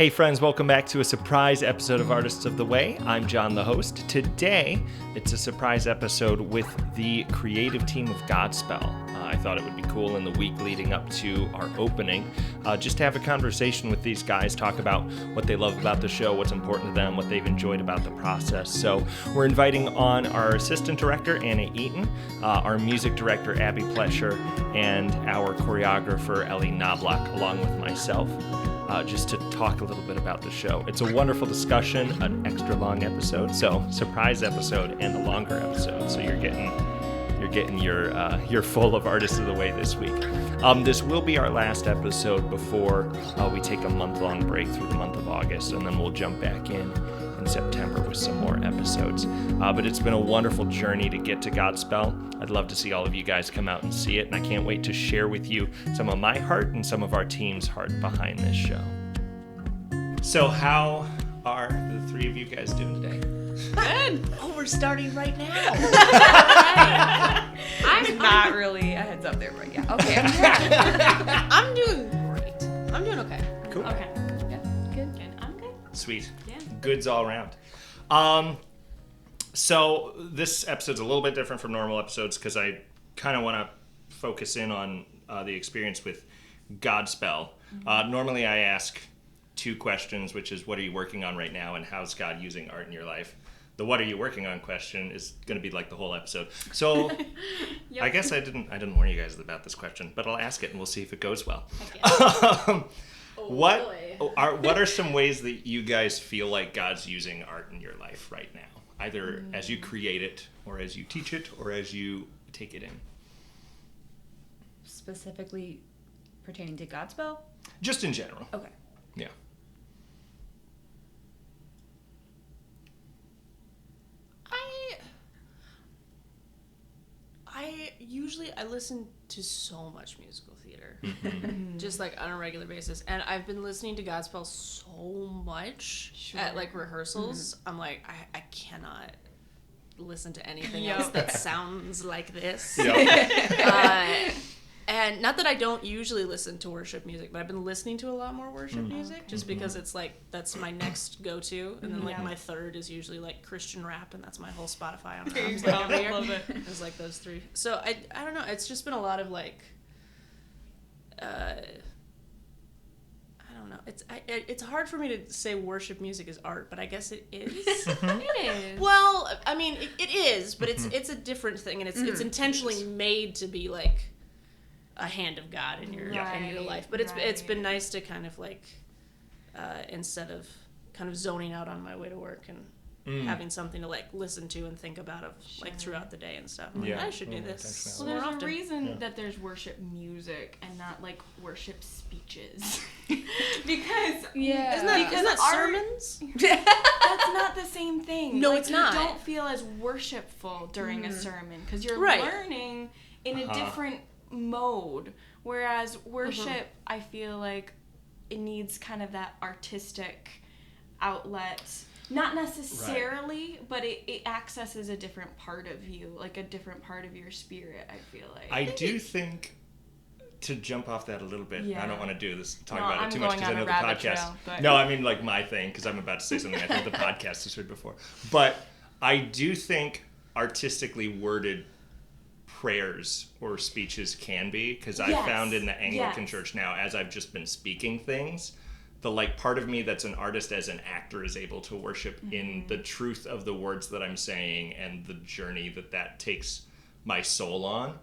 Hey friends, welcome back to a surprise episode of Artists of the Way. I'm John, the host. Today, it's a surprise episode with the creative team of Godspell. I thought it would be cool in the week leading up to our opening, just to have a conversation with these guys, talk about what they love about the show, what's important to them, what they've enjoyed about the process. So we're inviting on our assistant director, Anna Eaton, our music director, Abigail Pletcher, and our choreographer, Ellie Knobloch, along with myself. Just to talk a little bit about the show. It's a wonderful discussion, an extra long episode, so surprise episode and a longer episode. So you're getting your full of Artists of the Way this week. This will be our last episode before we take a month-long break through the month of August, and then we'll jump back in September with some more episodes. But it's been a wonderful journey to get to Godspell. I'd love to see all of you guys come out and see it, and I can't wait to share with you some of my heart and some of our team's heart behind this show. So how are the three of you guys doing today? Good. Oh, we're starting right now. I'm not really a heads up there, but yeah. Okay, I'm doing great. I'm doing okay. Cool. Okay. Yeah. Good. I'm good. Sweet. Yeah. Goods all around. So this episode's a little bit different from normal episodes because I kind of want to focus in on the experience with Godspell. Normally I ask two questions, which is what are you working on right now and how's God using art in your life? The what are you working on question is going to be like the whole episode. So Yep. I guess I didn't warn you guys about this question, but I'll ask it and we'll see if it goes well. What are some ways that you guys feel like God's using art in your life right now? Either as you create it, or as you teach it, or as you take it in? Specifically pertaining to Godspell? Just in general. Okay. Yeah. I listen to so much musical theater, Mm-hmm. just like on a regular basis, and I've been listening to Godspell so much at like rehearsals. I'm like, I cannot listen to anything else that sounds like this. And not that I don't usually listen to worship music, but I've been listening to a lot more worship music just because it's like that's my next go-to, and then like my third is usually like Christian rap, and that's my whole Spotify on raps like every year. Love it. It's like those three. So I don't know. It's just been a lot of like, I don't know. It's hard for me to say worship music is art, but I guess it is. It is. Well, I mean it is, but it's a different thing, and it's intentionally made to be like a hand of God in your life. But it's been nice to kind of like instead of kind of zoning out on my way to work and having something to like listen to and think about of like throughout the day and stuff. I'm like, I should do this. Well, more there's often. a reason that there's worship music and not like worship speeches. Because Isn't that sermons? That's not the same thing. No, like, it's not. You don't feel as worshipful during a sermon because you're Right. learning in a different mode. Whereas worship, I feel like it needs kind of that artistic outlet. Not necessarily, but it accesses a different part of you, like a different part of your spirit, I feel like. I do think, to jump off that a little bit, I don't want to do this, talk about I'm it too much going because I on know a the rabbit podcast. trail, but- No, I mean like my thing, because I'm about to say something I think the podcast has heard before. But I do think artistically worded prayers or speeches can be, because I found in the Anglican church now, as I've just been speaking things, the like part of me that's an artist as an actor is able to worship in the truth of the words that I'm saying and the journey that takes my soul on.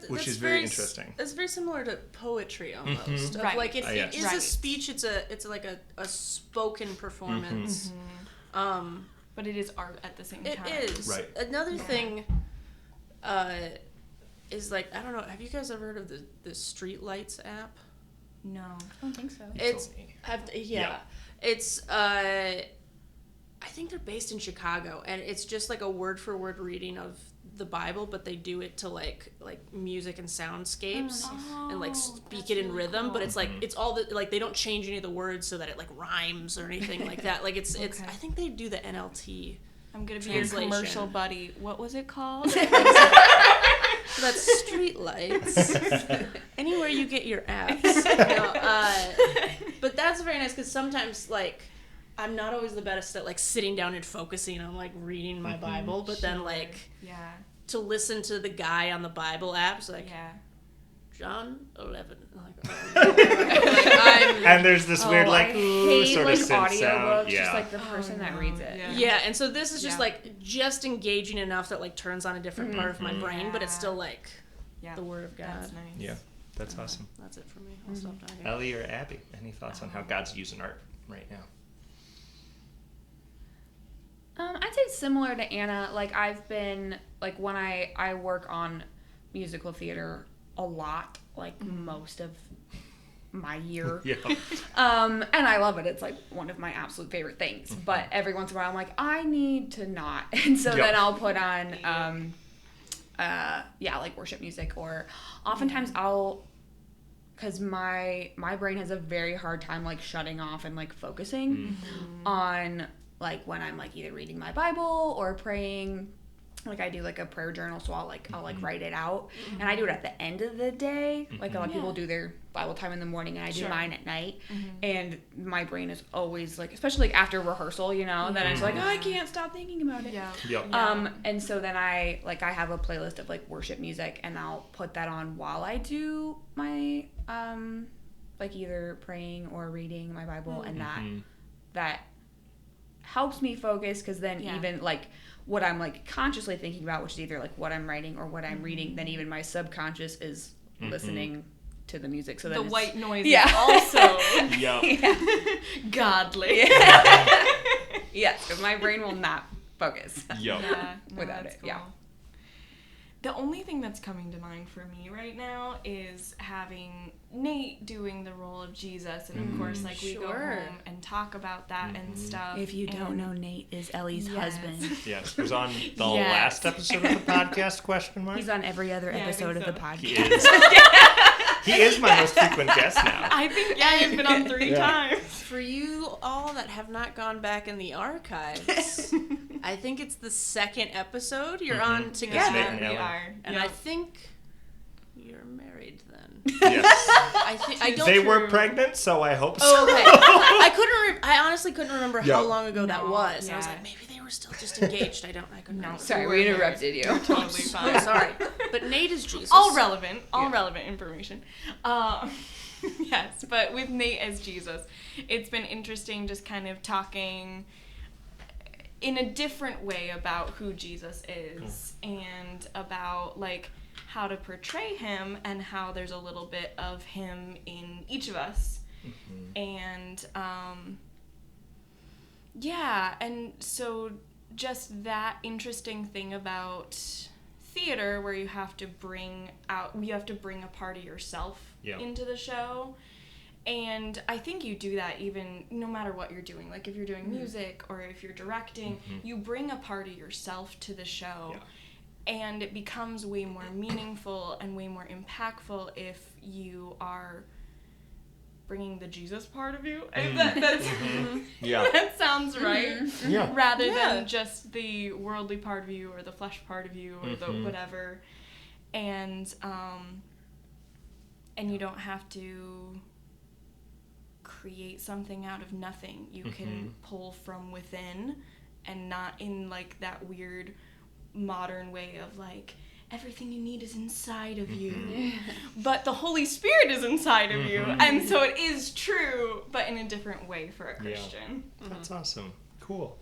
Which is very interesting. It's very similar to poetry almost. Of Right. like it Yes. is a speech. It's like a spoken performance. But it is art at the same time. It is. Right. Another thing is like, I don't know. Have you guys ever heard of the Streetlights app? No, I don't think so. It's told me. It's I think they're based in Chicago, and it's just like a word for word reading of the Bible, but they do it to like music and soundscapes and like speak it in rhythm. Cool. But it's like it's all the like they don't change any of the words so that it like rhymes or anything like that. Like it's I think they do the NLT. I'm gonna be your commercial buddy. What was it called? So that's street lights. Anywhere you get your apps. But that's very nice because sometimes, like, I'm not always the best at, like, sitting down and focusing on, like, reading my Bible. But then, like, to listen to the guy on the Bible apps, like, John 11. And there's this weird, like, I hate, sort like, of synth audiobooks, sound. just like the person that reads it. Yeah, and so this is just like just engaging enough that like turns on a different part of my brain, but it's still like the Word of God. That's nice. Yeah, that's awesome. That's it for me. I'll stop talking. Ellie or Abby, any thoughts on how God's using art right now? I'd say similar to Anna. Like, I've been, like, when I work on musical theater a lot, like, most of my year. And I love it. It's, like, one of my absolute favorite things. But every once in a while, I'm like, I need to not. And so then I'll put on, like, worship music. Or oftentimes because my brain has a very hard time, like, shutting off and, like, focusing on, like, when I'm, like, either reading my Bible or praying. Like, I do, like, a prayer journal, so I'll write it out. And I do it at the end of the day. Like, a lot of people do their Bible time in the morning, and I do mine at night. And my brain is always, like, especially, like, after rehearsal, you know, then it's like, oh, I can't stop thinking about it. And so then I have a playlist of, like, worship music, and I'll put that on while I do my, like, either praying or reading my Bible, and that helps me focus, because then even, like, what I'm, like, consciously thinking about, which is either, like, what I'm writing or what I'm reading, then even my subconscious is listening to the music. So the white noise is also godly. Yes, because my brain will not focus without it. Cool. The only thing that's coming to mind for me right now is having Nate doing the role of Jesus, and of course, like, we go home and talk about that and stuff. If you don't know, Nate is Ellie's husband. Yes, who's on the last episode of the podcast, question mark? He's on every other episode of the podcast. He is. He is my most frequent guest now. I think, he's been on 3 times. For you all that have not gone back in the archives, I think it's the 2nd episode you're on together. Nate and we are. And I think you're married then. Yes. They were pregnant, so I hope so. Oh, okay. I honestly couldn't remember how long ago that was. I was like, maybe they were still just engaged. I couldn't know. Sorry, we interrupted you. You're totally fine. Sorry. But Nate is Jesus. All relevant information. Yes, but with Nate as Jesus, it's been interesting just kind of talking in a different way about who Jesus is and about, like, how to portray him and how there's a little bit of him in each of us. And and so just that interesting thing about theater, where you have to bring a part of yourself into the show. And I think you do that even no matter what you're doing. Like, if you're doing music or if you're directing, you bring a part of yourself to the show. And it becomes way more meaningful and way more impactful if you are bringing the Jesus part of you. That sounds right. Rather than just the worldly part of you or the flesh part of you or the whatever. And you don't have to create something out of nothing. You can pull from within, and not in, like, that weird modern way of, like, everything you need is inside of you. But the Holy Spirit is inside of you, and so it is true, but in a different way for a Christian. That's awesome. Cool.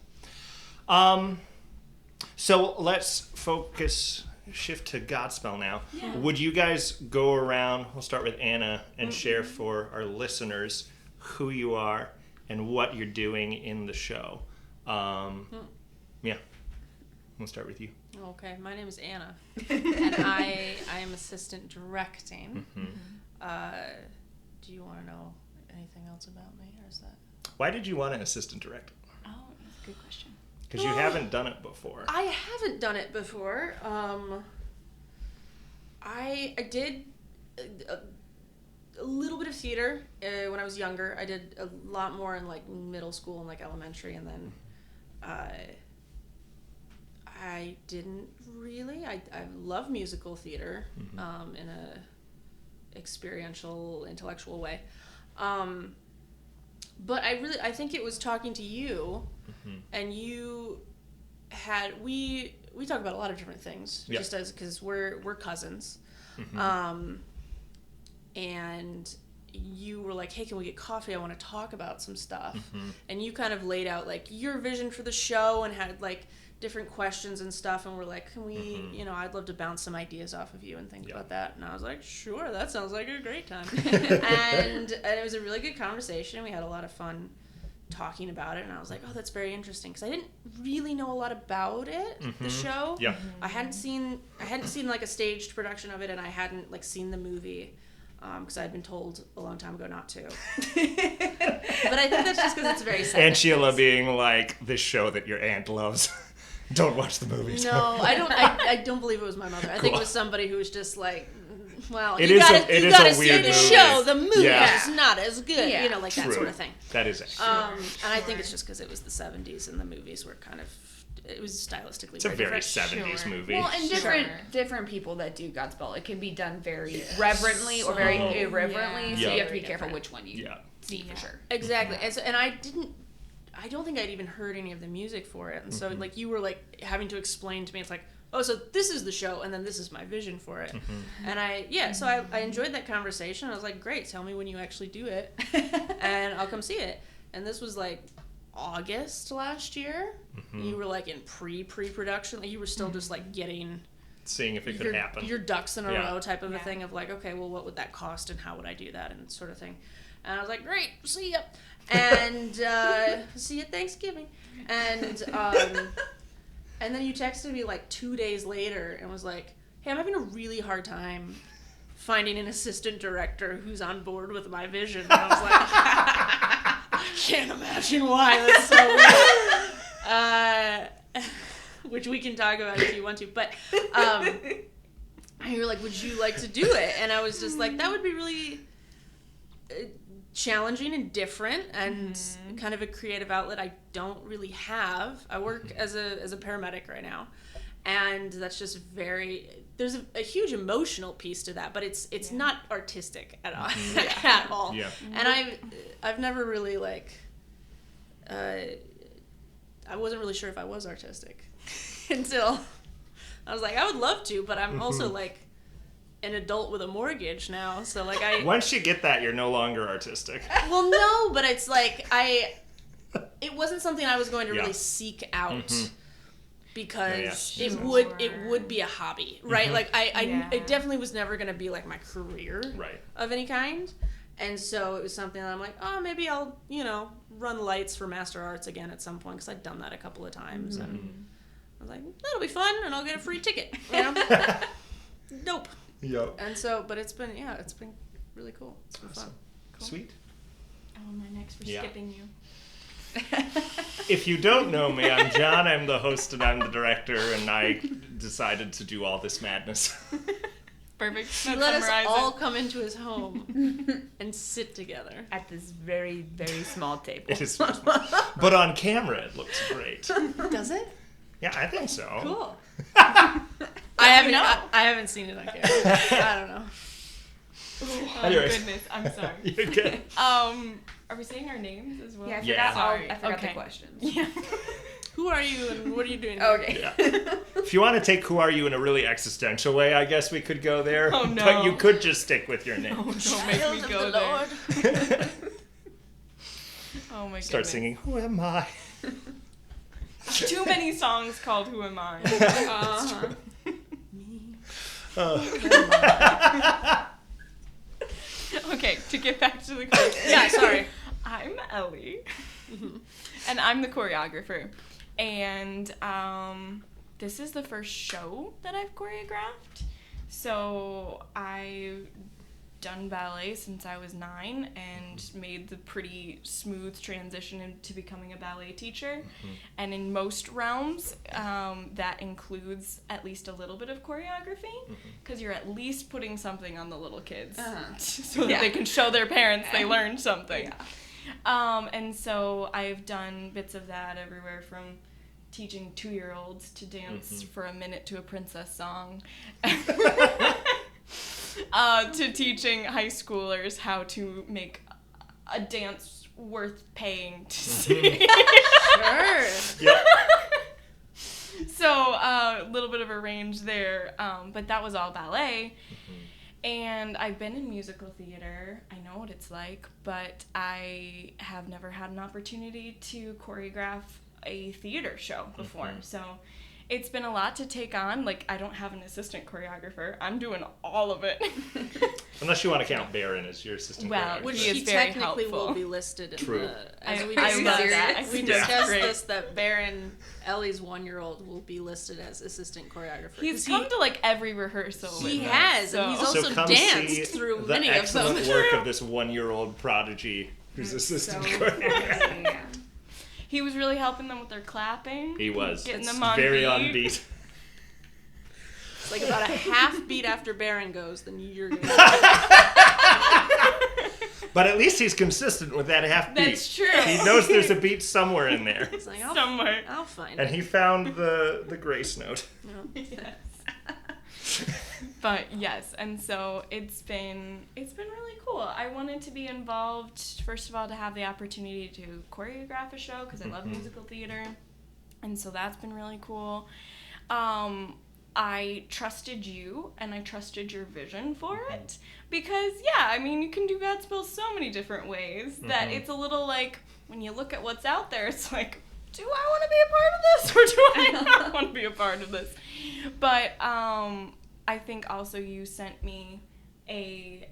So let's shift to Godspell now. Would you guys go around, we'll start with Anna, and share for our listeners who you are and what you're doing in the show? We'll start with you. Okay, my name is Anna, and I am assistant directing. Do you want to know anything else about me, or is that? Why did you want to assistant direct? Oh, that's a good question. Because you haven't done it before. I haven't done it before. I did a little bit of theater when I was younger. I did a lot more in, like, middle school and, like, elementary, and then I didn't really. I love musical theater in a experiential, intellectual way. But I think it was talking to you, and you had, we talk about a lot of different things, just as, because we're cousins. And you were like, hey, can we get coffee? I want to talk about some stuff. And you kind of laid out like your vision for the show and had like different questions and stuff, and we're like, can we, I'd love to bounce some ideas off of you and think about that. And I was like, sure, that sounds like a great time. and it was a really good conversation. We had a lot of fun talking about it, and I was like, oh, that's very interesting, because I didn't really know a lot about it, the show. I hadn't seen like a staged production of it, and I hadn't like seen the movie. Because I'd been told a long time ago not to. But I think that's just because it's very sad. And Sheila being like, this show that your aunt loves. Don't watch the movies. No, I don't believe it was my mother. I think it was somebody who was just like, well, it you is gotta a see weird the movie. show. The movie is not as good. Like that sort of thing. That is it. And I think it's just because it was the 70s and the movies were kind of, it was stylistically it's a very different. 70s movie. Well, and different people that do Godspell, it can be done very reverently or very irreverently, so you have to be careful which one you see for sure. Exactly. And I don't think I'd even heard any of the music for it, and so like you were like having to explain to me, it's like, oh, so this is the show, and then this is my vision for it. And so I enjoyed that conversation. I was like, great, tell me when you actually do it, and I'll come see it. And this was like August last year. You were like in pre-production. Like you were still just like seeing if it could happen. Your ducks in a row type of a thing of like, okay, well, what would that cost and how would I do that and sort of thing. And I was like, great, see ya. And see you at Thanksgiving. And then you texted me like 2 days later and was like, hey, I'm having a really hard time finding an assistant director who's on board with my vision. And I was like, I can't imagine why. That's so weird. Which we can talk about if you want to. But you were like, would you like to do it? And I was just like, that would be really challenging and different and kind of a creative outlet I don't really have. I work as a paramedic right now, and that's just there's a huge emotional piece to that, but it's not artistic at all. At all. And I've never really like I wasn't really sure if I was artistic until I was like, I would love to, but I'm also like an adult with a mortgage now, so like once you get that, you're no longer artistic. Well, no, but it's like it wasn't something I was going to really seek out because it would be a hobby, right? Like it definitely was never going to be like my career of any kind, and so it was something that I'm like, oh, maybe I'll run lights for Master Arts again at some point, because I'd done that a couple of times, and I was like, that'll be fun, and I'll get a free ticket, Nope. Yep. And so, but it's been really cool. It's been fun. Cool. Sweet. Oh, my next for skipping you. If you don't know me, I'm John. I'm the host and I'm the director, and I decided to do all this madness. Perfect. He let us all come into his home and sit together at this very, very small table. It is very small. But on camera, it looks great. Does it? Yeah, I think so. Cool. I haven't seen it on camera. I don't know. Oh, Anyways. Goodness, I'm sorry. You're good. Are we saying our names as well? I forgot the questions. Yeah. Who are you and what are you doing? Okay. Yeah. If you want to take who are you in a really existential way, I guess we could go there. Oh, no. But you could just stick with your name. No, don't make me go there. Oh my goodness. Start singing, who am I? Too many songs called Who Am I? Okay, to get back to the question. Yeah, sorry. I'm Ellie, and I'm the choreographer. And this is the first show that I've choreographed. So I've done ballet since I was 9 and made the pretty smooth transition into becoming a ballet teacher. And in most realms, that includes at least a little bit of choreography, because you're at least putting something on the little kids so that they can show their parents they learned something. And so I've done bits of that everywhere from teaching 2-year-olds to dance for a minute to a princess song, to teaching high schoolers how to make a dance worth paying to see. Sure. Yep. So a little bit of a range there, but that was all ballet. And I've been in musical theater. I know what it's like, but I have never had an opportunity to choreograph a theater show before. So it's been a lot to take on. Like, I don't have an assistant choreographer. I'm doing all of it. Unless you want to count Baron as your assistant choreographer. Which He is he very technically helpful. will be listed in True. as we I discussed. love that. We Yeah. discussed Great. this, that Baron, Ellie's 1-year-old, will be listed as assistant choreographer. He's come to like every rehearsal. He with has, us, and he's so- also come danced see through the many of them. excellent work of this 1-year-old prodigy who's assistant choreographer. Yeah. He was really helping them with their clapping. He was. Getting It's them on very beat. on beat. It's like about a half beat after Baron goes, then you're gonna. But at least he's consistent with that half beat. That's true. He knows there's a beat somewhere in there. It's like, Somewhere. I'll find And it. he found the grace note. But yes, and so it's been really cool. I wanted to be involved, first of all, to have the opportunity to choreograph a show because I love musical theater, and so that's been really cool. I trusted you and I trusted your vision for it because, yeah, I mean, you can do Godspell so many different ways that it's a little like, when you look at what's out there, it's like, do I want to be a part of this or do I not want to be a part of this? But I think also you sent me a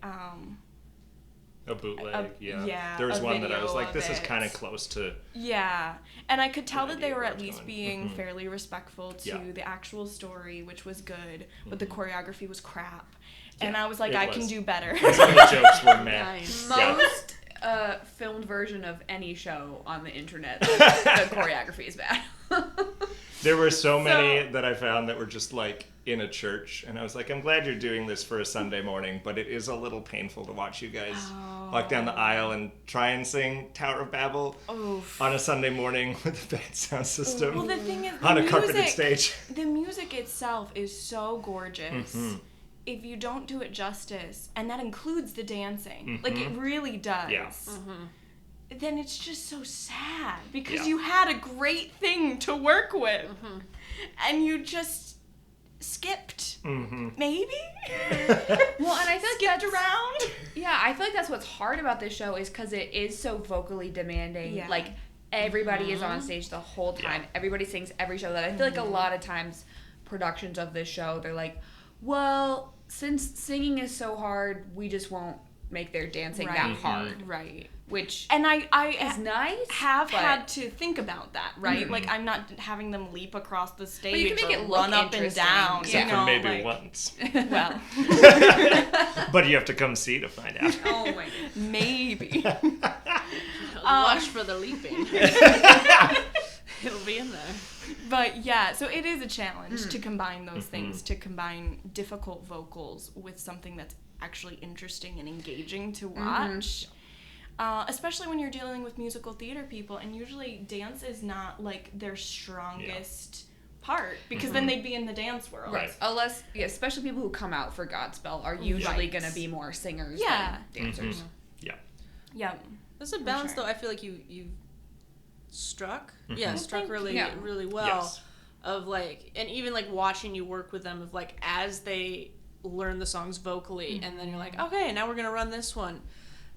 bootleg, yeah. yeah, There was a one that I was video like, of this is it. kind of close to... Yeah, and I could tell Good that they idea were where at it's least going. being fairly respectful to the actual story, which was good, but the choreography was crap. And I was like, it I was. can do better. Some of the jokes were meh. Nice. Yeah. Most filmed version of any show on the internet, the choreography is bad. There were so many that I found that were just like in a church, and I was like, I'm glad you're doing this for a Sunday morning, but it is a little painful to watch you guys walk down the aisle and try and sing Tower of Babel on a Sunday morning with a bad sound system Well, the thing is, on a carpeted stage. The music itself is so gorgeous. If you don't do it justice, and that includes the dancing, like it really does. Yeah. Then it's just so sad because Yeah. you had a great thing to work with, and you just skipped. Maybe. Well, and I feel like Skipped that's around. Yeah, I feel like that's what's hard about this show is because it is so vocally demanding. Yeah. Like, everybody is on stage the whole time. Yeah. Everybody sings every show. That I feel like a lot of times productions of this show, they're like, well, since singing is so hard, we just won't make their dancing that hard. Right. Which And I is nice. have but- had to think about that, right? Like, I'm not having them leap across the stage you can make or it look run up and interesting. down. Except you for know, maybe like, once. Well, But you have to come see to find out. Oh my god. maybe. Watch for the leaping. It'll be in there. But yeah, so it is a challenge to combine those things, to combine difficult vocals with something that's actually interesting and engaging to watch. Especially when you're dealing with musical theater people, and usually dance is not like their strongest part, because then they'd be in the dance world. Right. Unless, especially people who come out for Godspell are usually Right. going to be more singers Yeah. than dancers. Yeah. Yeah. There's a balance, sure. though. I feel like you struck. Yeah, struck Thank really, you. really well. Yes. Of like, and even like watching you work with them, of like as they learn the songs vocally, and then you're like, okay, now we're gonna run this one,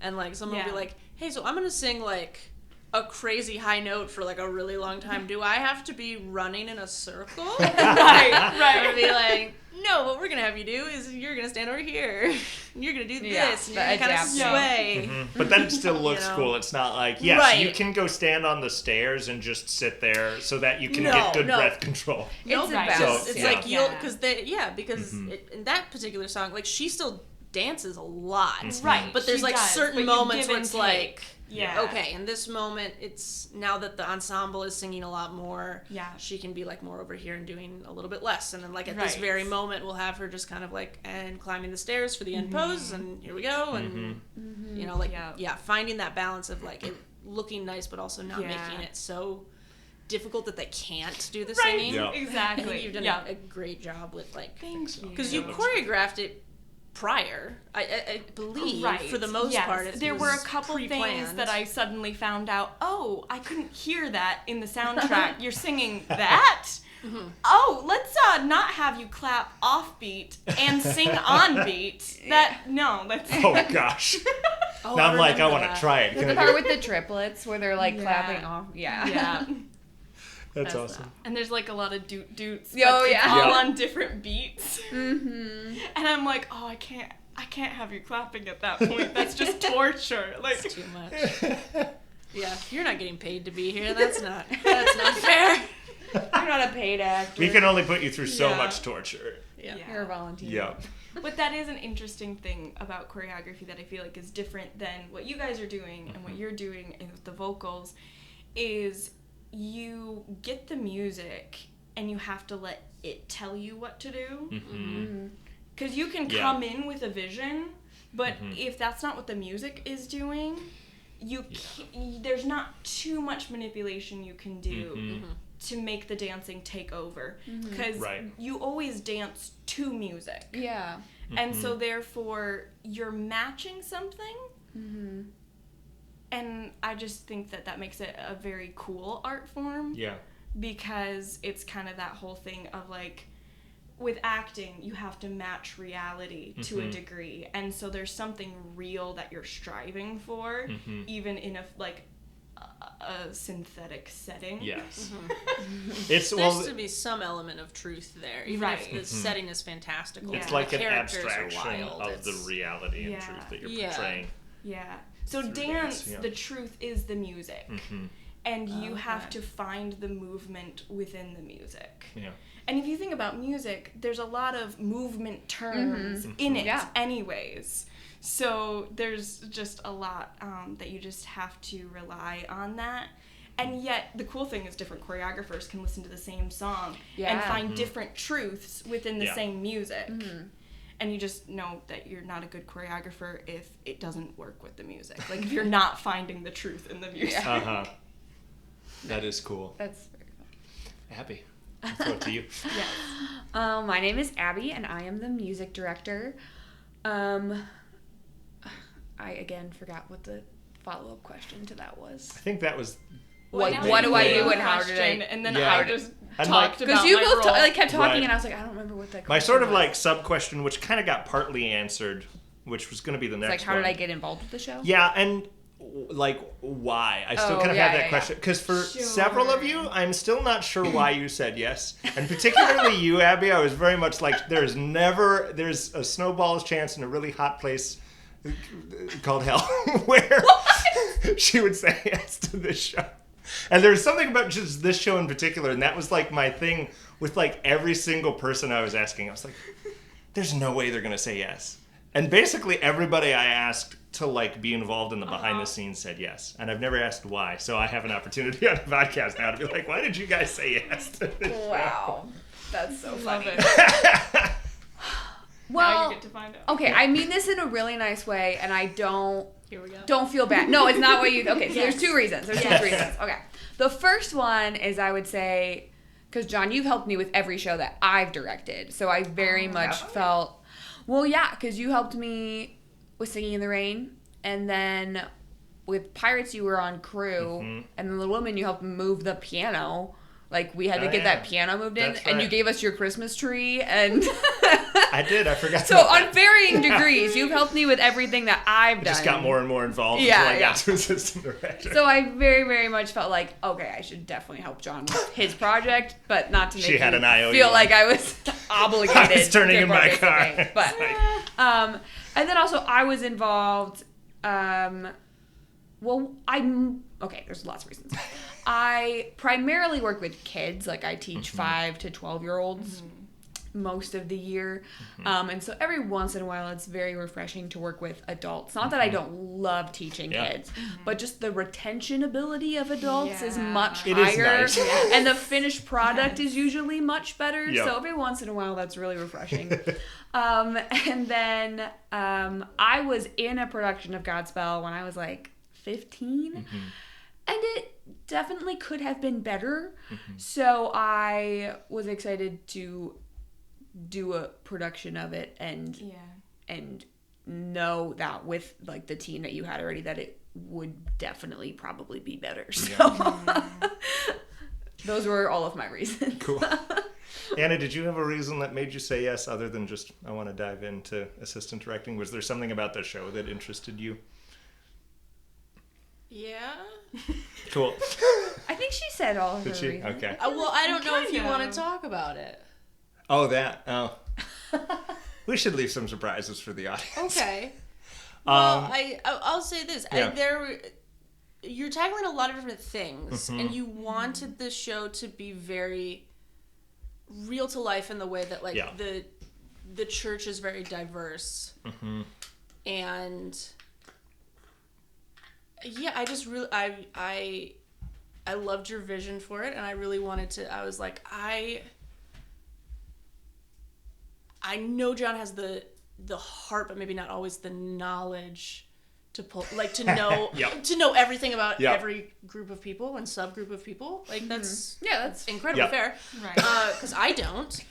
and like someone will be Yeah. like, hey, so I'm gonna sing like a crazy high note for like a really long time. Do I have to be running in a circle? Right. Or be like, no, what we're gonna have you do is you're gonna stand over here, and you're gonna do Yeah, this, and the you're gonna kind of adapting. sway. But then it still looks You know? cool. It's not like, yes, Right. you can go stand on the stairs and just sit there so that you can No, get good no. breath control. It's a Right. balance. So, It's yeah. like you'll, Yeah. because in that particular song, like she still dances a lot, Right. But there's she like does, certain but you moments give where and it's take. like, Yeah. okay, in this moment, it's now that the ensemble is singing a lot more. Yeah. She can be like more over here and doing a little bit less, and then like at this Right. very moment, we'll have her just kind of like and climbing the stairs for the end pose, and here we go, and you know, like Yeah. yeah, finding that balance of like it looking nice, but also not Yeah. making it so difficult that they can't do the Right. singing. Yeah. Exactly. You've done a great job with like, Thank you. because you choreographed it prior, I believe, for the most part. There were a couple things that I suddenly found out, oh, I couldn't hear that in the soundtrack. You're singing that? Mm-hmm. Oh, let's not have you clap off beat and sing on beat. That's Oh gosh. Now I'm like, I want to try it. The part with the triplets where they're like clapping off. Yeah. That's awesome. And there's like a lot of doot-doots. Oh, yeah. All on different beats. Mm-hmm. And I'm like, oh, I can't have you clapping at that point. That's just torture. Like, it's too much. Yeah, you're not getting paid to be here. That's not fair. You're not a paid actor. We can only put you through so much torture. Yeah. You're a volunteer. Yeah. But that is an interesting thing about choreography that I feel like is different than what you guys are doing and what you're doing with the vocals, is you get the music and you have to let it tell you what to do. Because you can come in with a vision, but if that's not what the music is doing, there's not too much manipulation you can do to make the dancing take over. Because you always dance to music. Yeah. And so therefore you're matching something. And I just think that makes it a very cool art form. Yeah. Because it's kind of that whole thing of like, with acting, you have to match reality to a degree. And so there's something real that you're striving for, even in a synthetic setting. Yes. There's to be some element of truth there, even if the setting is fantastical. It's like an characters abstraction are wild. of the reality and truth that you're portraying. Yeah. So dance, the truth is the music. And you have to find the movement within the music. Yeah. And if you think about music, there's a lot of movement terms in it anyways. So there's just a lot that you just have to rely on that. And yet, the cool thing is different choreographers can listen to the same song and find different truths within the same music. And you just know that you're not a good choreographer if it doesn't work with the music. Like, if you're not finding the truth in the music. That is cool. That's very fun. Abby, I'll throw it to you. Yes. My name is Abby, and I am the music director. I, again, forgot what the follow-up question to that was. I think that was... What do I do and how did I... And then I just and talked about because you my both role. kept talking, and I was like, I don't remember what that question my sort of was. like sub-question, which kind of got partly answered, which was going to be the next It's like, how one. did I get involved with the show? Yeah, and like why? I still kind of have that question because for several of you, I'm still not sure why you said yes, and particularly you, Abby. I was very much like, there's a snowball's chance in a really hot place called hell where she would say yes to this show. And there's something about just this show in particular, and that was like my thing with like every single person I was asking. I was like, there's no way they're gonna say yes. And basically everybody I asked to like be involved in the behind the scenes said yes. And I've never asked why. So I have an opportunity on the podcast now to be like, why did you guys say yes to this Wow. That's so funny. Well, now Well, you get to find out. okay, I mean this in a really nice way, and I don't Here we go. don't feel bad. No, it's not what you... Okay, so there's two reasons. Okay. The first one is I would say, because John, you've helped me with every show that I've directed, so I very much felt... Well, yeah, because you helped me with Singing in the Rain, and then with Pirates you were on crew, and then Little Women you helped move the piano. Like, we had to get that piano moved in, and you gave us your Christmas tree, and... I did. I forgot. So on varying degrees, you've helped me with everything that I've done. I just got more and more involved until I got to assistant director. So I very, very much felt like, okay, I should definitely help John with his project, but not to make She had him an IOU. feel like I was obligated. I was turning to in my participate. car. But and then also I was involved. Okay, there's lots of reasons. I primarily work with kids. Like, I teach 5 to 12-year-olds most of the year. And so every once in a while, it's very refreshing to work with adults. Not that I don't love teaching kids, but just the retention ability of adults is much higher. It is nice. And the finished product is usually much better. Yep. So every once in a while, that's really refreshing. And then I was in a production of Godspell when I was like 15. And definitely could have been better. So I was excited to do a production of it and know that with like the team that you had already that it would definitely probably be better. So those were all of my reasons. Cool. Anna, did you have a reason that made you say yes other than just I want to dive into assistant directing? Was there something about the show that interested you? Yeah. Cool. I think she said all of her Did she? reasons. Okay. Well, I don't know if you want to talk about it. Oh, that. Oh. We should leave some surprises for the audience. Okay. Well, I'll say this. Yeah. You're tackling a lot of different things, and you wanted the show to be very real to life in the way that, like, the church is very diverse. And yeah, I just really, I loved your vision for it, and I really wanted to, I was like, I know John has the heart, but maybe not always the knowledge to pull, like, to know to know everything about every group of people and subgroup of people. Like, that's incredibly fair, right? Because I don't.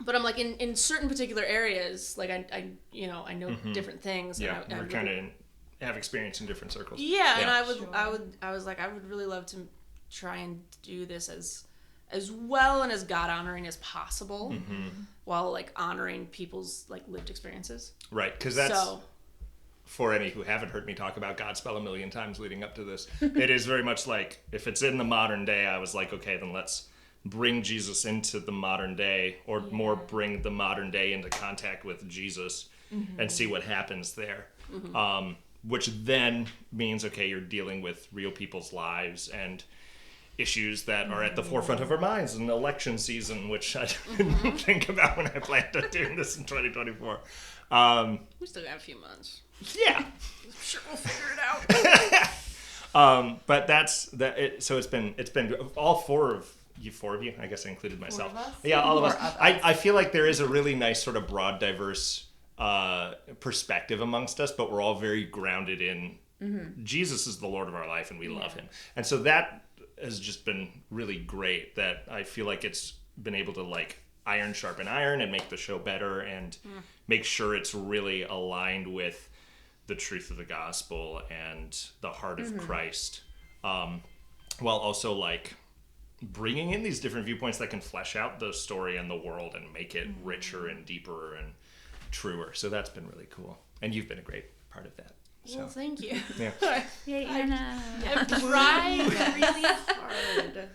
But I'm like in certain particular areas, like I know different things. Yeah, and we're kind of have experience in different circles. Yeah, and I was like, I would really love to try and do this as well and as God honoring as possible, while like honoring people's like lived experiences. Right, because that's for any who haven't heard me talk about Godspell a million times leading up to this. It is very much like if it's in the modern day, I was like, okay, then let's bring Jesus into the modern day, or more bring the modern day into contact with Jesus and see what happens there. Which then means, okay, you're dealing with real people's lives and issues that are at the forefront of our minds in election season, which I didn't think about when I planned on doing this in 2024. We still got a few months. Yeah. I'm sure we'll figure it out. But that's that. So it's been all four of you. I guess I included myself. Yeah, all of us. I feel like there is a really nice sort of broad, diverse perspective amongst us, but we're all very grounded in Jesus is the Lord of our life, and we love him. And so that has just been really great. That I feel like it's been able to like iron sharpen iron and make the show better and make sure it's really aligned with the truth of the gospel and the heart of Christ, while also like bringing in these different viewpoints that can flesh out the story and the world and make it richer and deeper and truer. So that's been really cool, and you've been a great part of that. So. Well, thank you. Yeah. Yay, Anna. I've tried really hard.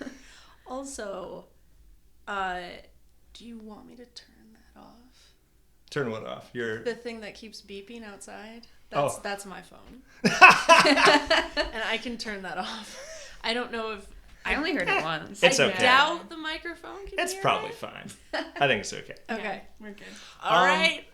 Also, do you want me to turn that off? Turn what off? The thing that keeps beeping outside. That's my phone. And I can turn that off. I don't know if I only heard it once. It's okay. I doubt the microphone can It's hear probably it. fine. I think it's okay. Okay. Yeah, we're good. All right.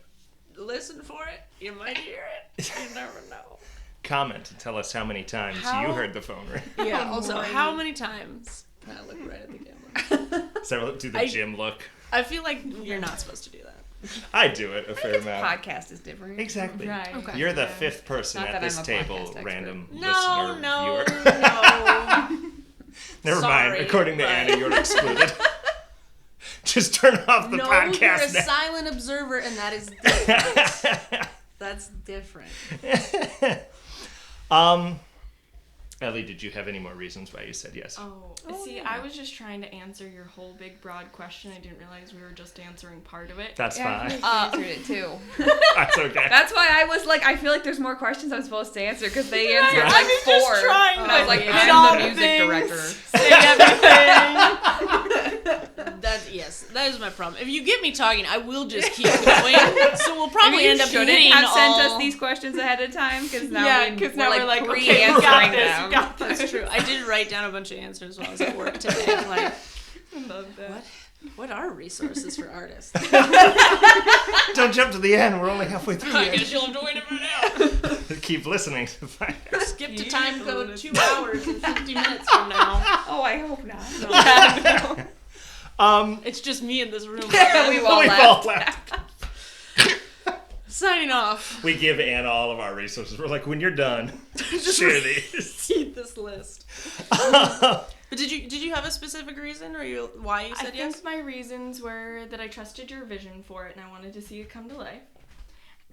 Listen for it. You might hear it. You never know. Comment and tell us how many times you heard the phone ring. Yeah. Also, how many times? Can I look right at the camera? So do the gym look. I feel like you're not supposed to do that. I do it a fair amount. Podcast is different. Exactly. Right. Okay. You're the fifth person Not at that this I'm a table, podcast expert. random No. listener, viewer. Never mind. Sorry, According to but- Anna, you're excluded. Just turn off the No, podcast you're a now. silent observer, and that is different. That's different. Ellie, did you have any more reasons why you said yes? See, I was just trying to answer your whole big broad question. I didn't realize we were just answering part of it. That's I fine. answered it too. That's okay. That's why I was like, I feel like there's more questions I'm supposed to answer because they answered Right. like I was just 4. trying and to I was like, hit all I'm the the music things. director. Say everything. That is my problem. If you get me talking, I will just keep going. So we'll probably Maybe end you up shouldn't hitting have sent all... us these questions ahead of time because now we're like, pre-answering okay, we got this, them. we got this. That's true. I did write down a bunch of answers while I was at work today. Like, I love that. what are resources for artists? Don't jump to the end. We're only halfway through I yet. guess you'll have to wait a minute. Keep listening to find out. Skip to time code 2 hours and 50 minutes from now. Oh, I hope not. It's just me in this room. We've all We've left. all left. Signing off. We give Anna all of our resources. We're like, when you're done, share these. Eat this list. But did you have a specific reason, or why you said yes? I think my reasons were that I trusted your vision for it, and I wanted to see it come to life.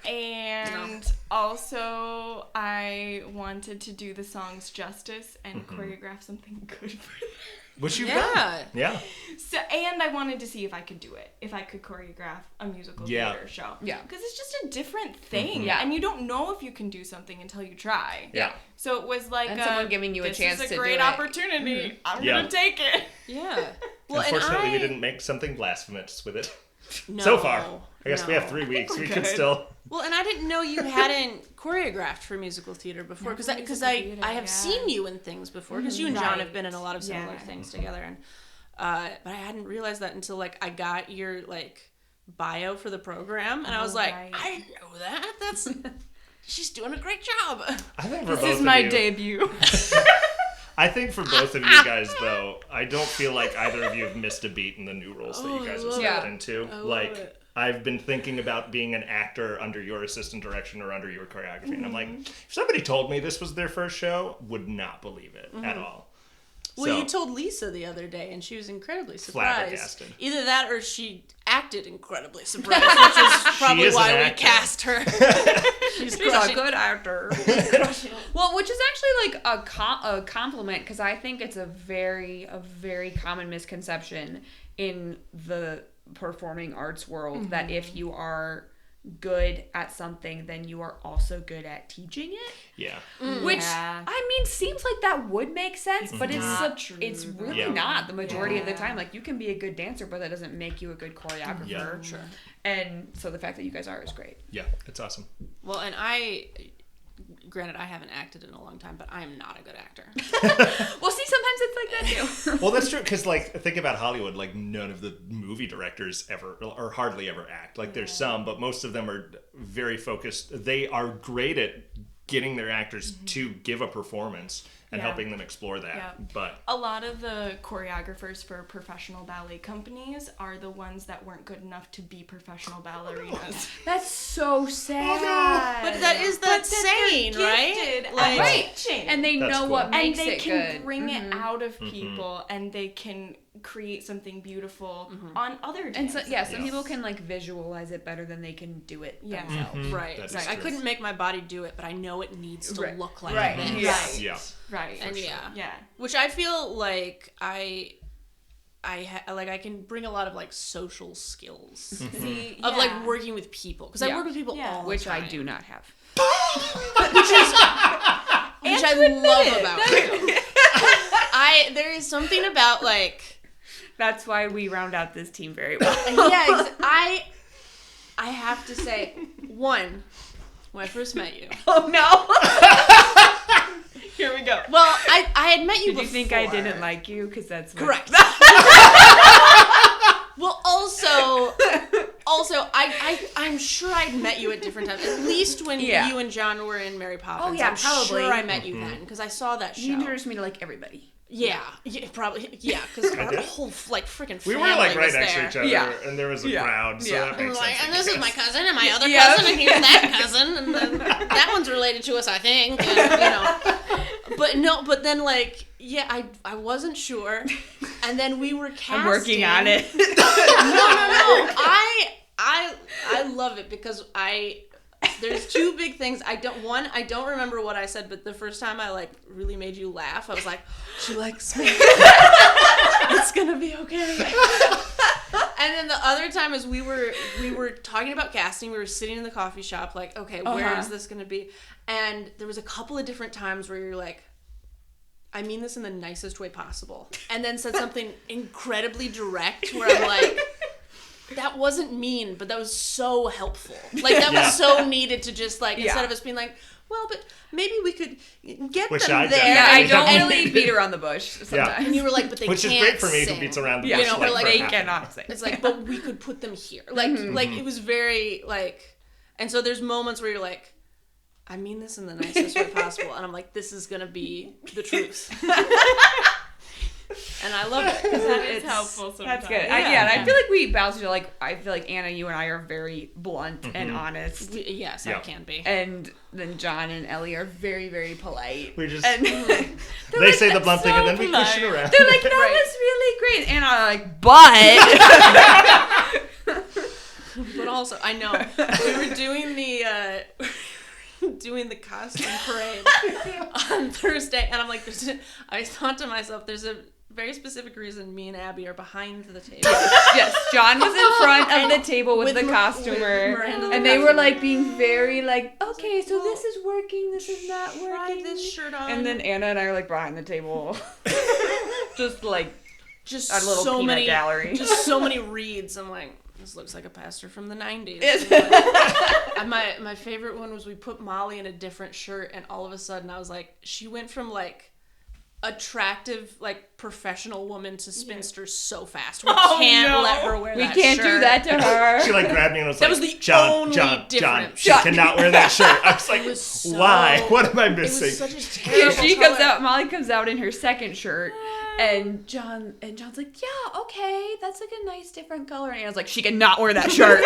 And also, I wanted to do the songs justice and choreograph something good for them. Which you've done. Yeah. So, and I wanted to see if I could do it. If I could choreograph a musical theater show. Yeah. Because it's just a different thing. Yeah. And you don't know if you can do something until you try. Yeah. So it was like someone giving you a chance to do it. This is a great opportunity. I'm going to take it. Yeah. Well, unfortunately, we didn't make something blasphemous with it. No, so far. I guess we have 3 weeks. We could still... Well, and I didn't know you hadn't choreographed for musical theater before, because I have seen you in things before, because you and John have been in a lot of similar things together, and but I hadn't realized that until I got your bio for the program, and I was like, I didn't know that. That's she's doing a great job. I think this is my debut. I think for both of you guys, though, I don't feel like either of you have missed a beat in the new roles that you guys have stepped into. I've been thinking about being an actor under your assistant direction or under your choreography, and I'm like, if somebody told me this was their first show, would not believe it at all. Well, you told Lisa the other day, and she was incredibly surprised. Flabbergasted. Either that, or she acted incredibly surprised, which is probably why we cast her. She's a good actor. Well, which is actually a compliment, because I think it's a very common misconception in the performing arts world that if you are good at something, then you are also good at teaching it. Yeah. Which I mean seems like that would make sense, but it's really not the majority of the time. Like, you can be a good dancer, but that doesn't make you a good choreographer. Yeah. Sure. And so the fact that you guys are is great. Yeah, it's awesome. Well, and granted, I haven't acted in a long time, but I am not a good actor. Well, see, sometimes it's like that too. Well, that's true, because think about Hollywood. None of the movie directors ever, or hardly ever act. There's some, but most of them are very focused. They are great at getting their actors to give a performance and helping them explore that. Yeah. But a lot of the choreographers for professional ballet companies are the ones that weren't good enough to be professional ballerinas. That's so sad. Oh, no. But that is that saying, right? Right. And they know what makes it good. And they can bring it out of people, and they can create something beautiful on other days. And some people can visualize it better than they can do it themselves. Right. I couldn't make my body do it, but I know it needs to look like this. Right. Yeah. Right. And which I feel like I can bring a lot of social skills of working with people, because I work with people all the time. I do not have. which I love about you. There is something about that's why we round out this team very well. I have to say, when I first met you. Oh no. Here we go. Well, I had met you before. Did you think I didn't like you? Because that's correct. Well, also, I'm sure I'd met you at different times. At least when you and John were in Mary Poppins. Oh yeah, I'm probably. sure I met you then, because I saw that show. You introduced me to everybody. Yeah, probably. Yeah, because our whole freaking family we were right next to each other, and there was a crowd. So that makes sense. And this is my cousin, and my other cousin, and here's that cousin, and then that one's related to us, I think. And, but then I wasn't sure, and then we were casting. I'm working on it. No. I love it, because there's two big things. I don't remember what I said, but the first time I really made you laugh, I was like, she likes me. It's gonna be okay. And then the other time is we were talking about casting. We were sitting in the coffee shop, okay, where is this gonna be? And there was a couple of different times where you're like, I mean this in the nicest way possible, and then said something incredibly direct where I'm like, that wasn't mean, but that was so helpful. That was so needed to just instead of us being well, but maybe we could get them there. Yeah, I don't really beat around the bush sometimes. Yeah. And you were like, but they can't sing. Which is great for me who beats around the bush. They cannot sing. It's but we could put them here. It was very and so there's moments where you're like, I mean this in the nicest way possible, and I'm like, this is gonna be the truth. And I love it. That is helpful sometimes. That's good. I feel like we balance each other. I feel like Anna, you and I are very blunt and honest. Yes, I can be. And then John and Ellie are very, very polite. We just and they say the blunt thing and then we push it around. They're like, that was really great. And I'm like, but. But also, I know we were doing the costume parade on Thursday, and I'm like, I thought to myself, there's a very specific reason me and Abby are behind the table. Yes, John was in front of the table with the costumer, and they were like being very like, okay, so this is working, this is not working. Try this shirt on. And then Anna and I are like behind the table, just like just a little so peanut many gallery. Just so many reads. I'm like, this looks like a pastor from the 90s. And my favorite one was we put Molly in a different shirt, and all of a sudden I was like, she went from like attractive, like professional woman to spinster so fast. We can't let her wear that shirt. We can't do that to her. She like grabbed me and was That like, was the John, she cannot wear that shirt. I was like, why? What am I missing? It was such a terrible Molly comes out in her second shirt. And John's like, yeah, okay, that's like a nice different color. And Anna's like, she cannot wear that shirt.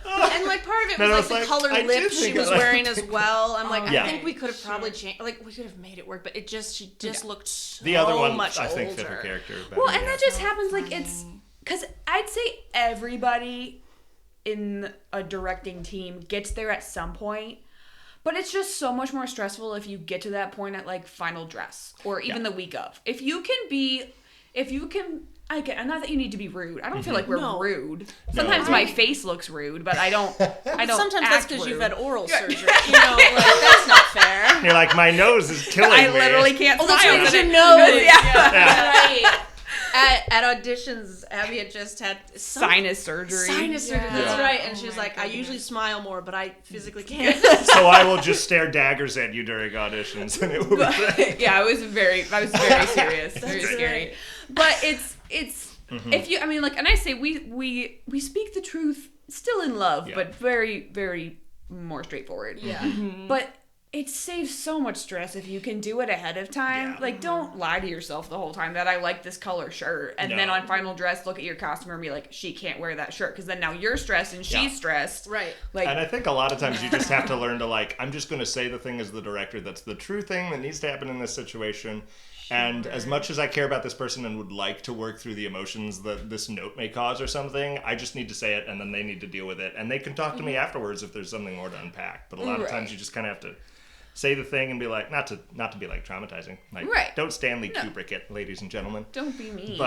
And like part of it was like the colored lips she was wearing as well. I'm like, I think we could have probably changed, like we could have made it work, but she just looked so the other one, much I think, older. fit her character better. Well, and that just happens, like, it's, because I'd say everybody in a directing team gets there at some point. But it's just so much more stressful if you get to that point at, like, final dress. Or even the week of. If you can, and not that you need to be rude. I don't feel like we're rude. Sometimes my face looks rude, but I don't Sometimes act that's because rude. you've had oral surgery. You know, like, that's not fair. You're like, my nose is killing me. I literally can't smile. That's your nose. Yeah. At auditions, Abby had just had sinus surgery. That's right. And she was like, I usually smile more, but I physically can't. So I will just stare daggers at you during auditions, and it will be great. Yeah, I was very serious, very scary. But it's if you, I mean, like, and I say we speak the truth, still in love, but very, very more straightforward. Yeah. But it saves so much stress if you can do it ahead of time. Yeah. Like, don't lie to yourself the whole time that I like this color shirt. And then on final dress, look at your costumer and be like, she can't wear that shirt. Because then now you're stressed and she's stressed. Right. Like, and I think a lot of times you just have to learn to, like, I'm just going to say the thing as the director that's the true thing that needs to happen in this situation. Sure. And as much as I care about this person and would like to work through the emotions that this note may cause or something, I just need to say it and then they need to deal with it. And they can talk to me afterwards if there's something more to unpack. But a lot of times you just kind of have to say the thing and be like, not to be like traumatizing. Like, don't Stanley Kubrick it, ladies and gentlemen. Don't be mean.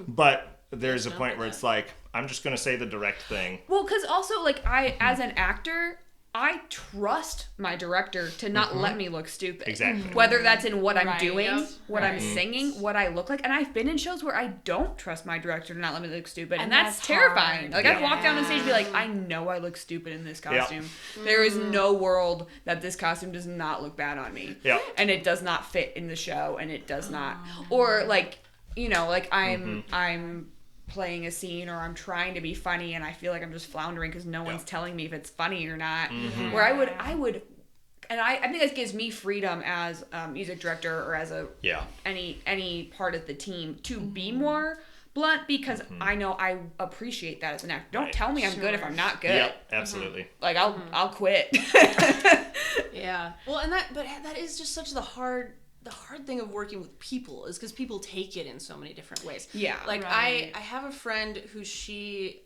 But there's a point where it's like, I'm just going to say the direct thing. Well, because also, like, I, as an actor, I trust my director to not let me look stupid. Exactly. Whether that's in what I'm doing, what I'm singing, what I look like. And I've been in shows where I don't trust my director to not let me look stupid. And that's terrifying. Like, I've walked down on stage and be like, I know I look stupid in this costume. There is no world that this costume does not look bad on me. And it does not fit in the show. And it does not. Or, like, you know, like, I'm playing a scene or I'm trying to be funny and I feel like I'm just floundering because no one's telling me if it's funny or not. Where I would, and I think that gives me freedom as a music director or as a any part of the team to be more blunt because I know I appreciate that as an actor. Don't tell me I'm good if I'm not good. Yep, absolutely. Like I'll quit. Well, and that is just such the hard thing of working with people is because people take it in so many different ways. Yeah. Like I have a friend who she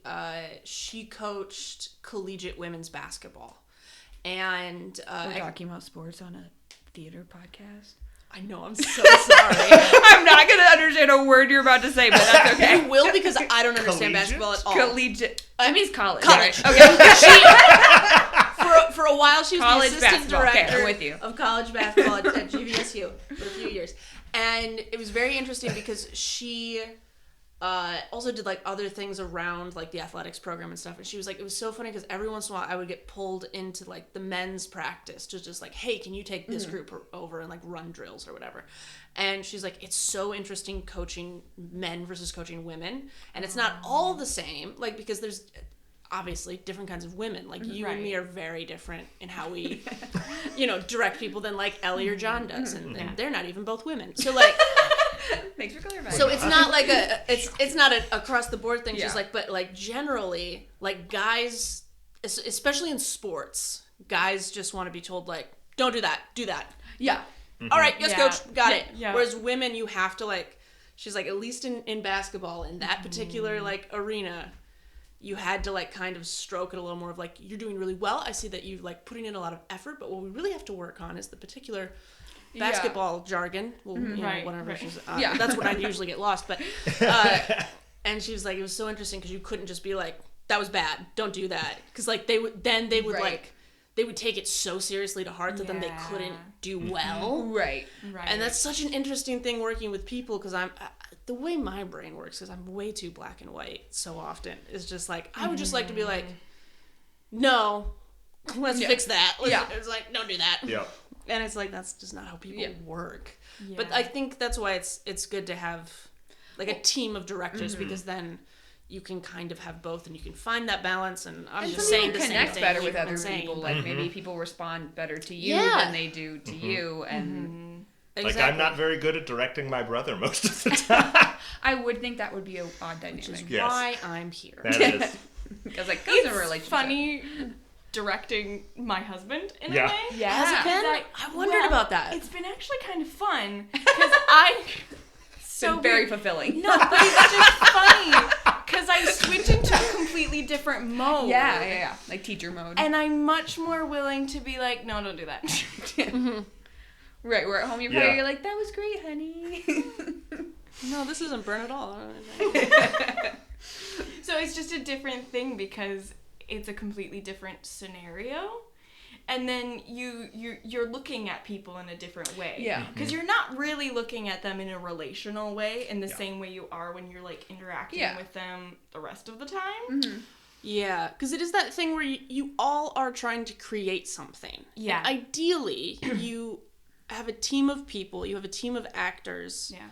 coached collegiate women's basketball. And we're talking about sports on a theater podcast. I know, I'm so sorry. I'm not going to understand a word you're about to say, but that's okay. You will because I don't understand basketball at all. Collegiate. I mean, college. College. Right? Okay. For a while, she was college the assistant director with you. of college basketball at GVSU for a few years. And it was very interesting because she also did like other things around like the athletics program and stuff. And she was like, it was so funny because every once in a while I would get pulled into like the men's practice to just like, hey, can you take this group over and like run drills or whatever. And she's like, it's so interesting coaching men versus coaching women. And it's not all the same, like, because there's obviously different kinds of women. Like you and me are very different in how we, you know, direct people than like Ellie or John does, and they're not even both women. So like, thanks for clarifying. So it's not like it's not an across the board thing. She's like, but like generally, like guys, especially in sports, guys just want to be told like, don't do that, do that. Yeah. Mm-hmm. All right, yes, coach, got it. Yeah. Whereas women, you have to like, she's like, at least in basketball, in that particular like arena, you had to like kind of stroke it a little more of like, you're doing really well. I see that you're like putting in a lot of effort, but what we really have to work on is the particular basketball jargon. Well, you know, whatever. She's, that's when I usually get lost. But and she was like, it was so interesting because you couldn't just be like, that was bad, don't do that, because like they would like they would take it so seriously to heart that then they couldn't do well. Right. And that's such an interesting thing working with people, because I'm the way my brain works is I'm way too black and white so often. It's just like, I would just like to be like, no, let's fix that. It's like, don't do that. Yeah. And it's like, that's just not how people work. Yeah. But I think that's why it's good to have like a team of directors, because then you can kind of have both and you can find that balance. And I'm just saying the same thing. Connect better with other people. Like maybe people respond better to you than they do to you. And like I'm not very good at directing my brother most of the time. I would think that would be an odd dynamic. Which is why I'm here. That is. Because like it's a relationship. Funny directing my husband in a way. Yeah. Has it been? I wondered about that. It's been actually kind of fun because it's been very fulfilling. No, but it's just funny because I switch into a completely different mode. Yeah. Like teacher mode. And I'm much more willing to be like, no, don't do that. Right, we're at home, you're like, that was great, honey. No, this isn't burn at all. So it's just a different thing because it's a completely different scenario, and then you're looking at people in a different way. Yeah, because you're not really looking at them in a relational way in the same way you are when you're like interacting with them the rest of the time. Yeah, because it is that thing where you all are trying to create something. Yeah, and ideally you have a team of people, you have a team of actors. Yeah.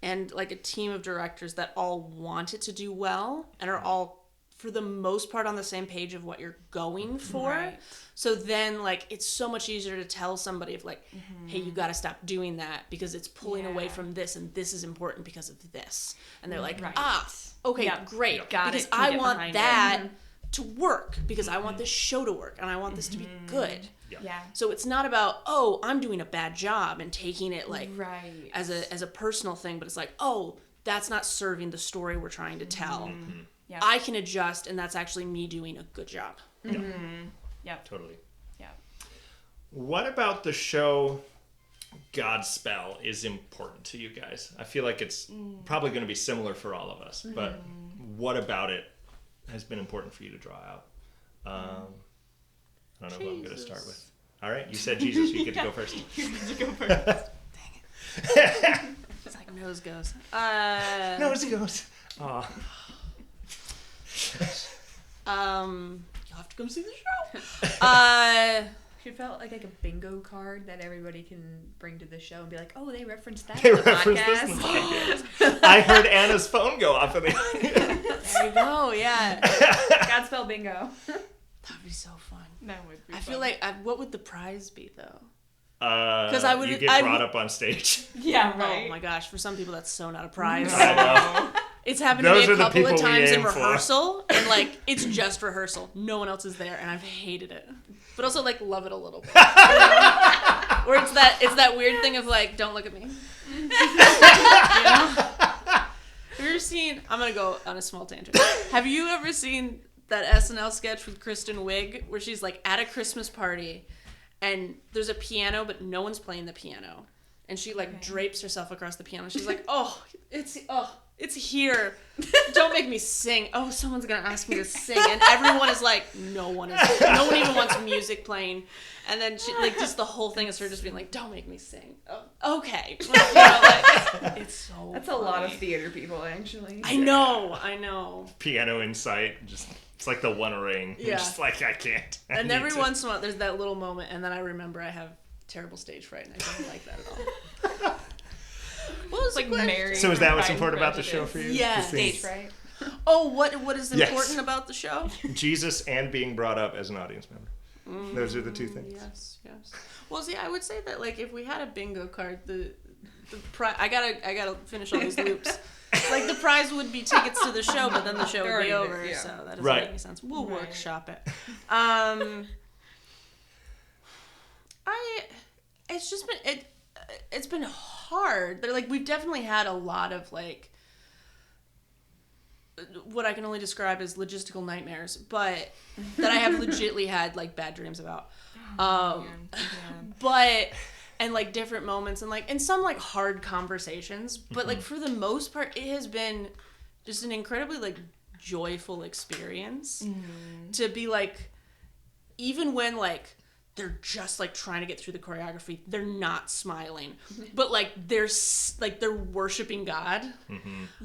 And like a team of directors that all want it to do well and are all, for the most part, on the same page of what you're going for. Right. So then, like, it's so much easier to tell somebody of like, hey, you got to stop doing that because it's pulling away from this, and this is important because of this. And they're like, okay, great, got because it. I want that to work, because I want this show to work, and I want this to be good. Yeah. So it's not about, oh, I'm doing a bad job and taking it like as a personal thing, but it's like, oh, that's not serving the story we're trying to tell. Yep. I can adjust, and that's actually me doing a good job. Yeah. Totally. Yeah. What about the show Godspell is important to you guys? I feel like it's probably going to be similar for all of us, but what about it has been important for you to draw out? I don't know who I'm going to start with. All right, you said Jesus. You get to go first. You get to go first. Dang it. It's like nose goes. Nose goes. Aw. You'll have to come see the show. She felt like a bingo card that everybody can bring to the show and be like, oh, they referenced that They in the referenced podcast. this in the podcast. I heard Anna's phone go off in the audience. There you go, yeah. Godspell bingo. That'd be so fun. That would be I fun. feel like, what would the prize be, though? Because you get brought up on stage. Yeah, right. Oh my gosh, for some people that's so not a prize. I know. It's happened Those to me are a the couple of people we times in aim for. rehearsal, and like it's just rehearsal. No one else is there, and I've hated it. But also like love it a little bit. Where it's that weird thing of like, don't look at me. You know? Have you ever seen? I'm gonna go on a small tangent. Have you ever seen that SNL sketch with Kristen Wiig where she's like at a Christmas party, and there's a piano, but no one's playing the piano, and she like drapes herself across the piano. She's like, it's here. Don't make me sing. Oh, someone's gonna ask me to sing, and everyone is like, no one even wants music playing. And then she like just the whole thing is her just being like, don't make me sing. Oh, okay. Like, you know, like, it's so. That's funny. a lot of theater people, actually. I know. Piano in sight, just it's like the One Ring. Yeah. You're just like, I can't. And every once in a while, there's that little moment, and then I remember I have terrible stage fright, and I don't like that at all. What was like the question? Mary. So is that what's Pride and important about the Prejudice. show for you? Yeah. The scenes? Stage fright. Oh, what is important about the show? Jesus and being brought up as an audience member. Those are the two things. Yes. Well, see, I would say that like if we had a bingo card, the I gotta finish all these loops. Like the prize would be tickets to the show, but then the show would be over. Yeah. So that doesn't make any sense. We'll workshop it. It's just been it's been hard. Like we've definitely had a lot of like what I can only describe as logistical nightmares, but that I have legitly had like bad dreams about. But and like different moments and like and some like hard conversations, but like for the most part it has been just an incredibly like joyful experience to be like, even when like they're just like trying to get through the choreography, they're not smiling, but like they're worshiping God.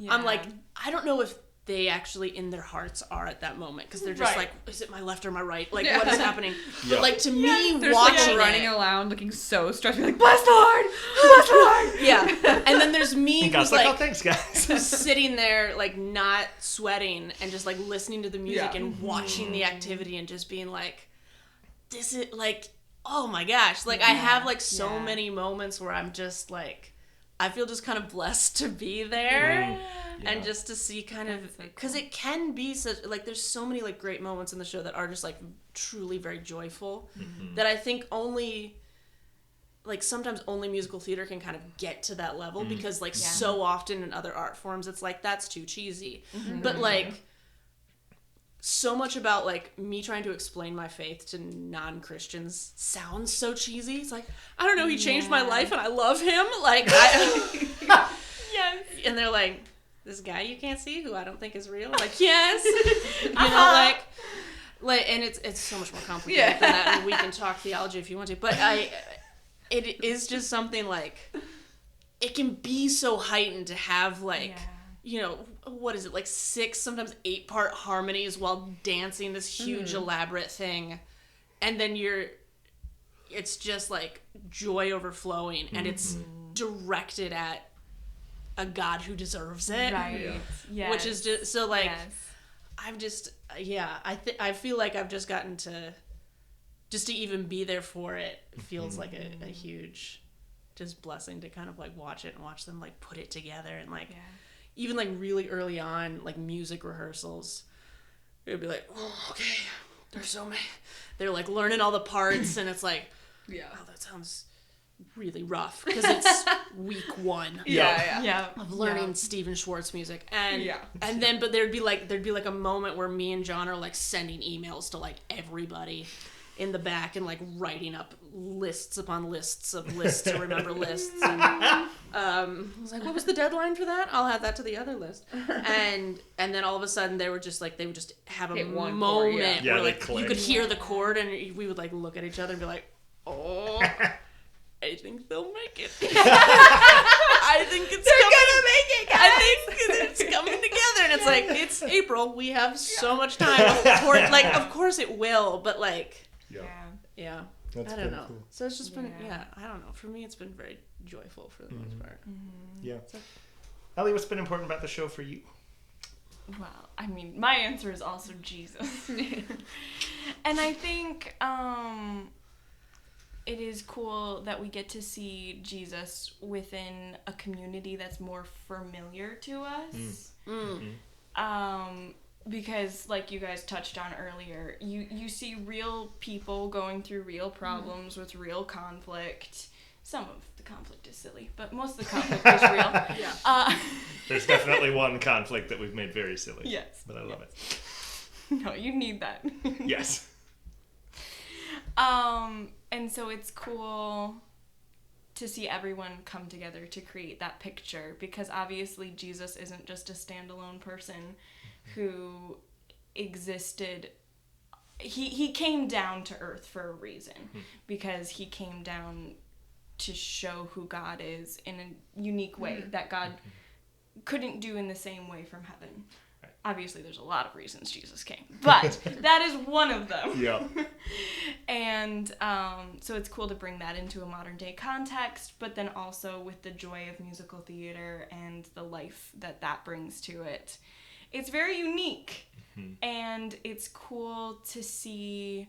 I'm like, I don't know if they actually in their hearts are at that moment, because they're just like, is it my left or my right? Like, what is happening? But like to me, there's watching like running around looking so stressed, like, bless the Lord, bless the Lord. Yeah, and then there's me God's who's like, oh, thanks, guys. who's sitting there like not sweating and just like listening to the music and watching the activity and just being like, this is like, oh my gosh, like I have like so many moments where I'm just like, I feel just kind of blessed to be there and just to see kind of, because it can be such, like there's so many like great moments in the show that are just like truly very joyful that I think only, like sometimes only musical theater can kind of get to that level because like so often in other art forms it's like, that's too cheesy. But like so much about like me trying to explain my faith to non-Christians sounds so cheesy. It's like, I don't know, he changed my life and I love him. Like, and they're like, this guy you can't see who I don't think is real. I'm like, yes. You know, like, and it's so much more complicated than that. And we can talk theology if you want to, but it is just something like, it can be so heightened to have like, you know, what is it, like 6, sometimes 8-part harmonies while dancing this huge elaborate thing, and then it's just like joy overflowing, and it's directed at a God who deserves it, right? Which is just so like, I've just I feel like I've just gotten to just to even be there for it feels like a huge just blessing to kind of like watch it and watch them like put it together and like. Even, like, really early on, like, music rehearsals, it would be like, oh, okay, there's so many. They're, like, learning all the parts, and it's like, oh, that sounds really rough, because it's week 1 of learning Stephen Schwartz music. And and then, but there'd be, like, a moment where me and John are, like, sending emails to, like, everybody in the back and, like, writing up lists upon lists of lists to remember lists. And, I was like, what was the deadline for that? I'll add that to the other list. And then all of a sudden they would just have a moment where like you could hear the chord and we would like look at each other and be like, oh, I think they'll make it. I think it's gonna make it, guys. I think it's coming together. And it's like, it's April. We have so much time. Of course it will, but like, yeah. That's I don't know. Cool. So it's just been, I don't know. For me, it's been very joyful for the most part. Yeah. Ellie, what's been important about the show for you? Well, I mean, my answer is also Jesus. And I think it is cool that we get to see Jesus within a community that's more familiar to us. Because, like you guys touched on earlier, you see real people going through real problems with real conflict. Some of the conflict is silly, but most of the conflict is real. There's definitely one conflict that we've made very silly. Yes. But I love it. No, you need that. Yes. And so it's cool to see everyone come together to create that picture, because obviously Jesus isn't just a standalone person who existed. He came down to earth for a reason, because he came down to show who God is in a unique way that God couldn't do in the same way from heaven. Right. Obviously, there's a lot of reasons Jesus came, but that is one of them. Yeah. And so it's cool to bring that into a modern day context, but then also with the joy of musical theater and the life that brings to it. it's very unique. And it's cool to see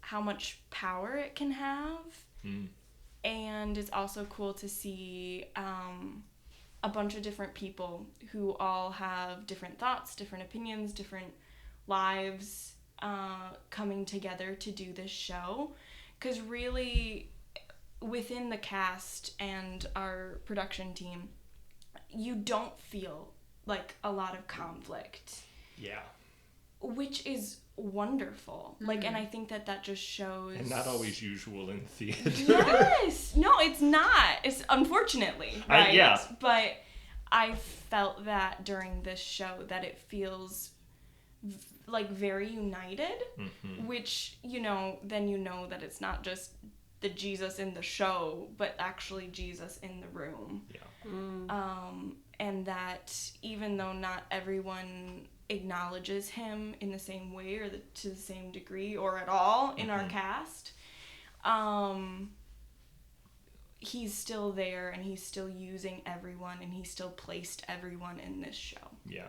how much power it can have. And it's also cool to see a bunch of different people who all have different thoughts, different opinions, different lives coming together to do this show. Because really, within the cast and our production team, you don't feel like a lot of conflict. Yeah. Which is wonderful. Like, and I think that just shows... And not always usual in theater. Yes! No, it's not. It's unfortunately, right? Yeah. But I felt that during this show, that it feels like very united, which, then you know that it's not just the Jesus in the show, but actually Jesus in the room. Yeah. And that even though not everyone acknowledges him in the same way or to the same degree or at all in our cast, he's still there and he's still using everyone and he still placed everyone in this show. Yeah.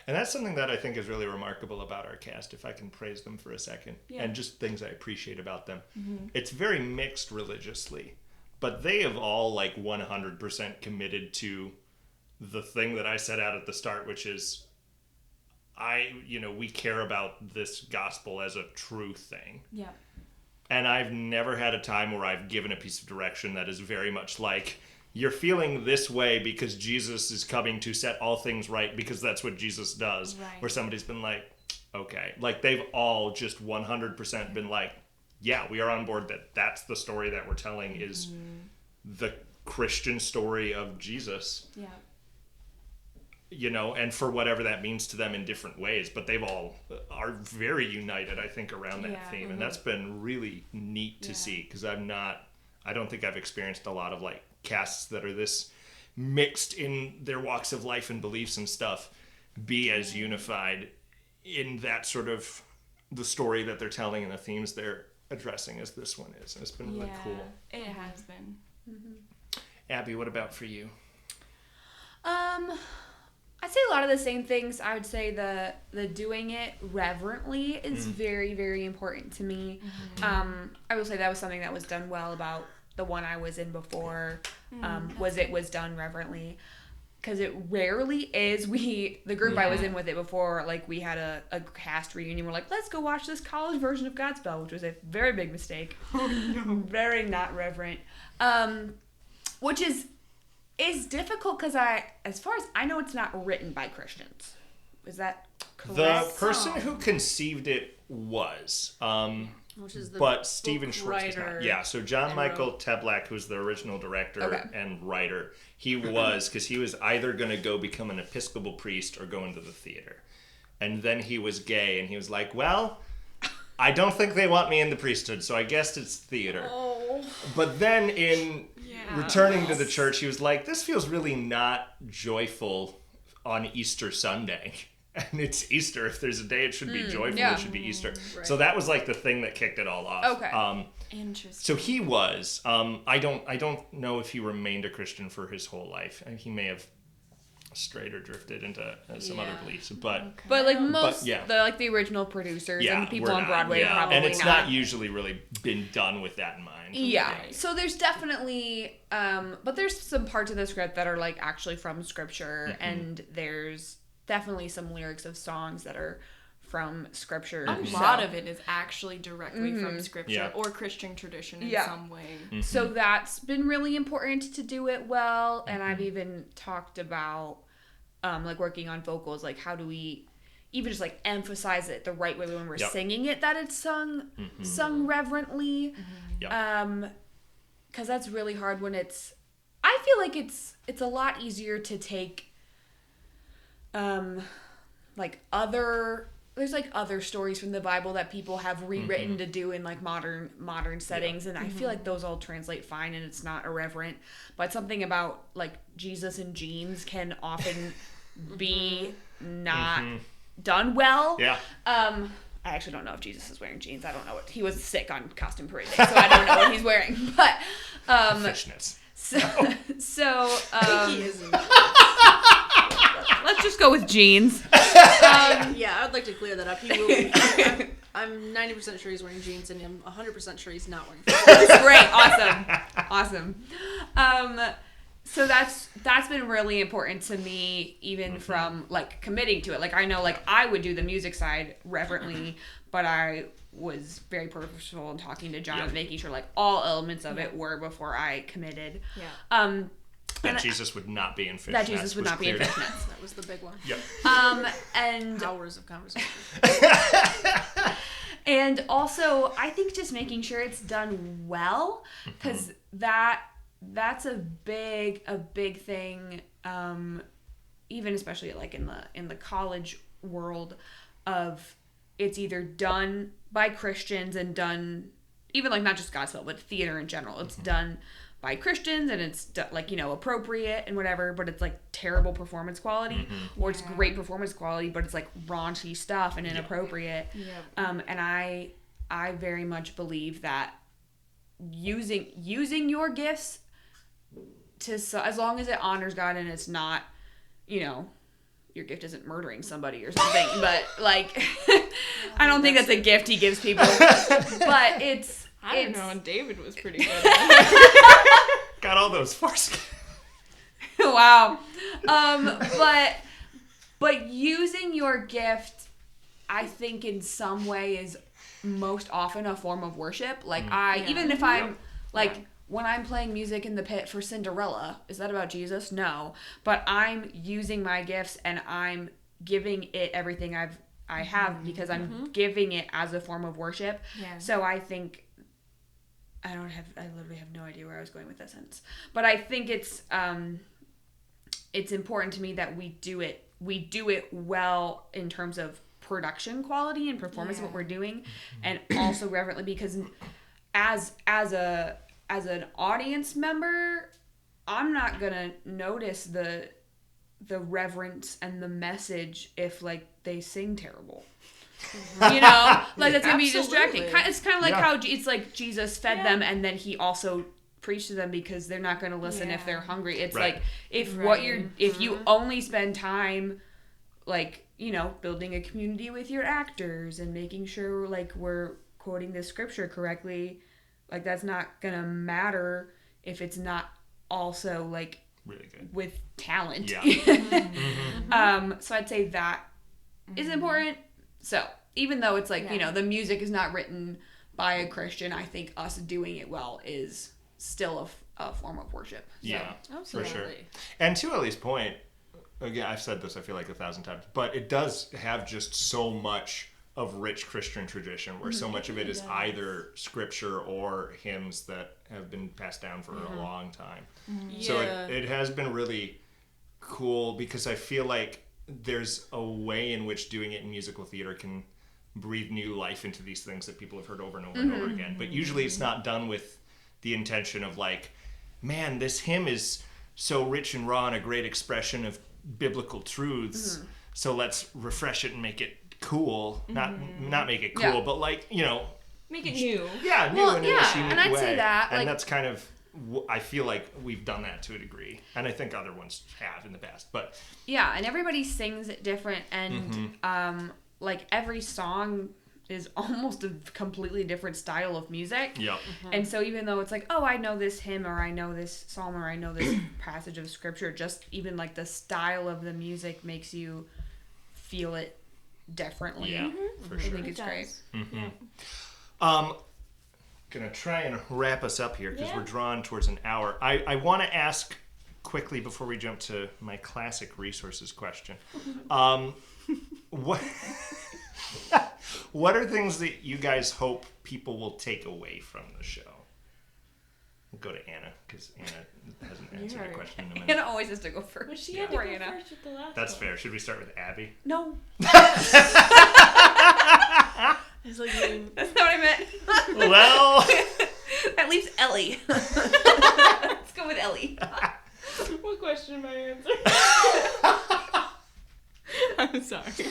And that's something that I think is really remarkable about our cast, if I can praise them for a second, and just things I appreciate about them. It's very mixed religiously, but they have all 100% committed to the thing that I set out at the start, which is we care about this gospel as a true thing. Yeah. And I've never had a time where I've given a piece of direction that is very much like, you're feeling this way because Jesus is coming to set all things right because that's what Jesus does. Right. Where somebody's been like, okay. They've all just 100% been like, yeah, we are on board that that's the story that we're telling is the Christian story of Jesus. Yeah. And for whatever that means to them in different ways, but they've all are very united, I think, around that theme. And that's been really neat to see, because I don't think I've experienced a lot of casts that are this mixed in their walks of life and beliefs and stuff, be as unified in that sort of the story that they're telling and the themes they're addressing as this one is. And it's been really cool. It has been. Abby, what about for you? I'd say a lot of the same things. I would say the doing it reverently is very, very important to me. I will say that was something that was done well about the one I was in before, it was done reverently. Because it rarely is. The group I was in with it before, we had a cast reunion. We're like, let's go watch this college version of Godspell, which was a very big mistake. Very not reverent. Which is difficult because as far as I know, it's not written by Christians. Is that correct? The person who conceived it was, which is the but Stephen Schwartz was writer. not. Yeah, so John Michael Teblack, who's the original director and writer, he was, because he was either going to go become an Episcopal priest or go into the theater. And then he was gay, and he was like, well, I don't think they want me in the priesthood, so I guess it's theater. Oh. But then in returning to the church, he was like, this feels really not joyful on Easter Sunday. And it's Easter. If there's a day it should be joyful, it should be Easter. Right. So that was the thing that kicked it all off. Okay. Interesting. So he was. I don't know if he remained a Christian for his whole life. He may have strayed or drifted into some other beliefs, but the original producers and the people on Broadway probably and it's not usually really been done with that in mind. Yeah. Right. So there's definitely but there's some parts of the script that are actually from scripture, and there's definitely some lyrics of songs that are from scripture. A lot of it is actually directly from scripture or Christian tradition in some way. So that's been really important to do it well, and I've even talked about working on vocals, how do we even just emphasize it the right way when we're singing it, that it's sung reverently. Because that's really hard when I feel like it's a lot easier to take there's other stories from the Bible that people have rewritten to do in modern settings, and I feel like those all translate fine and it's not irreverent, but something about Jesus in jeans can often be not done well. I actually don't know if Jesus is wearing jeans. I don't know what he was sick on costume parade day, so I don't know what he's wearing, but fishnets. So he isn't. Let's just go with jeans. Yeah, I'd like to clear that up. He will be. I'm 90% sure he's wearing jeans, and I'm 100% sure he's not wearing jeans. Great, awesome. So that's been really important to me, even from like committing to it. Like I know, like I would do the music side reverently, but I was very purposeful in talking to John, making sure like all elements of it were before I committed. Yeah. That Jesus would not be in fishnets. That Jesus would not be in fishnets. That was the big one. Yep. And hours of conversation. And also, I think just making sure it's done well, because that's a big thing, even especially like in the college world, of it's either done by Christians and done, even like not just Godspell, but theater in general. It's done by Christians and it's like, appropriate and whatever, but it's like terrible performance quality, or it's great performance quality, but it's like raunchy stuff and inappropriate. And I very much believe that using your gifts as long as it honors God and it's not, your gift isn't murdering somebody or something, but like, I don't think that's a gift he gives people, but I don't know, and David was pretty good at it. Got all those foreskins. Wow. But using your gift, I think in some way is most often a form of worship. Like even if I'm like, when I'm playing music in the pit for Cinderella, is that about Jesus? No. But I'm using my gifts and I'm giving it everything I have because I'm giving it as a form of worship. Yeah. So I think I literally have no idea where I was going with that sentence. But I think it's important to me that we do it well in terms of production quality and performance of what we're doing, and also reverently, because as an audience member, I'm not gonna notice the reverence and the message if like they sing terrible. Like that's gonna be distracting. It's kind of like how it's like Jesus fed them and then he also preached to them because they're not going to listen if they're hungry. It's like if you only spend time like building a community with your actors and making sure like we're quoting the scripture correctly, like that's not gonna matter if it's not also like really good with talent. So I'd say that is important. So even though it's like, the music is not written by a Christian, I think us doing it well is still a form of worship. So. Yeah, absolutely. For sure. And to Ellie's point, again, I've said this, I feel like 1,000 times, but it does have just so much of rich Christian tradition where so much of it is either scripture or hymns that have been passed down for a long time. So it has been really cool because I feel like there's a way in which doing it in musical theater can breathe new life into these things that people have heard over and over and over again. But usually it's not done with the intention of like, man, this hymn is so rich and raw and a great expression of biblical truths. So let's refresh it and make it cool. Not make it cool, but like, make it new. Yeah, new in a unique and I'd way. say that. And that's kind of, I feel like we've done that to a degree. And I think other ones have in the past. But yeah, and everybody sings it different. And like every song is almost a completely different style of music. Yep. And so even though it's like, oh, I know this hymn or I know this psalm or I know this passage of scripture, just even like the style of the music makes you feel it differently. Yeah, for sure. I think it's great. Gonna try and wrap us up here because we're drawn towards an hour. I want to ask quickly before we jump to my classic resources question. What are things that you guys hope people will take away from the show? We'll go to Anna because Anna hasn't answered the question in a minute. Anna always has to go first. Well, she had to go first with the last That's one. fair. Should we start with Abby? No. It's like That's not what I meant. Well, that leaves Ellie. Let's go with Ellie. What question am I answering? I'm sorry.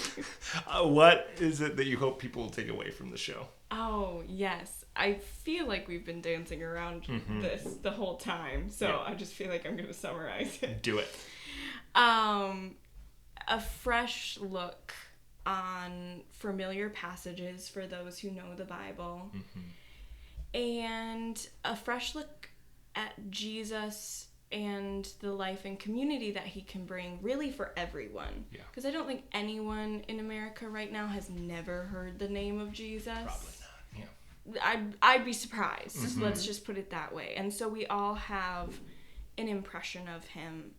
What is it that you hope people will take away from the show? Oh, yes. I feel like we've been dancing around this the whole time, so I just feel like I'm going to summarize it. Do it. A fresh look on familiar passages for those who know the Bible, and a fresh look at Jesus and the life and community that he can bring, really for everyone. Because I don't think anyone in America right now has never heard the name of Jesus. Probably not, yeah. I'd be surprised. Let's just put it that way. And so we all have an impression of him.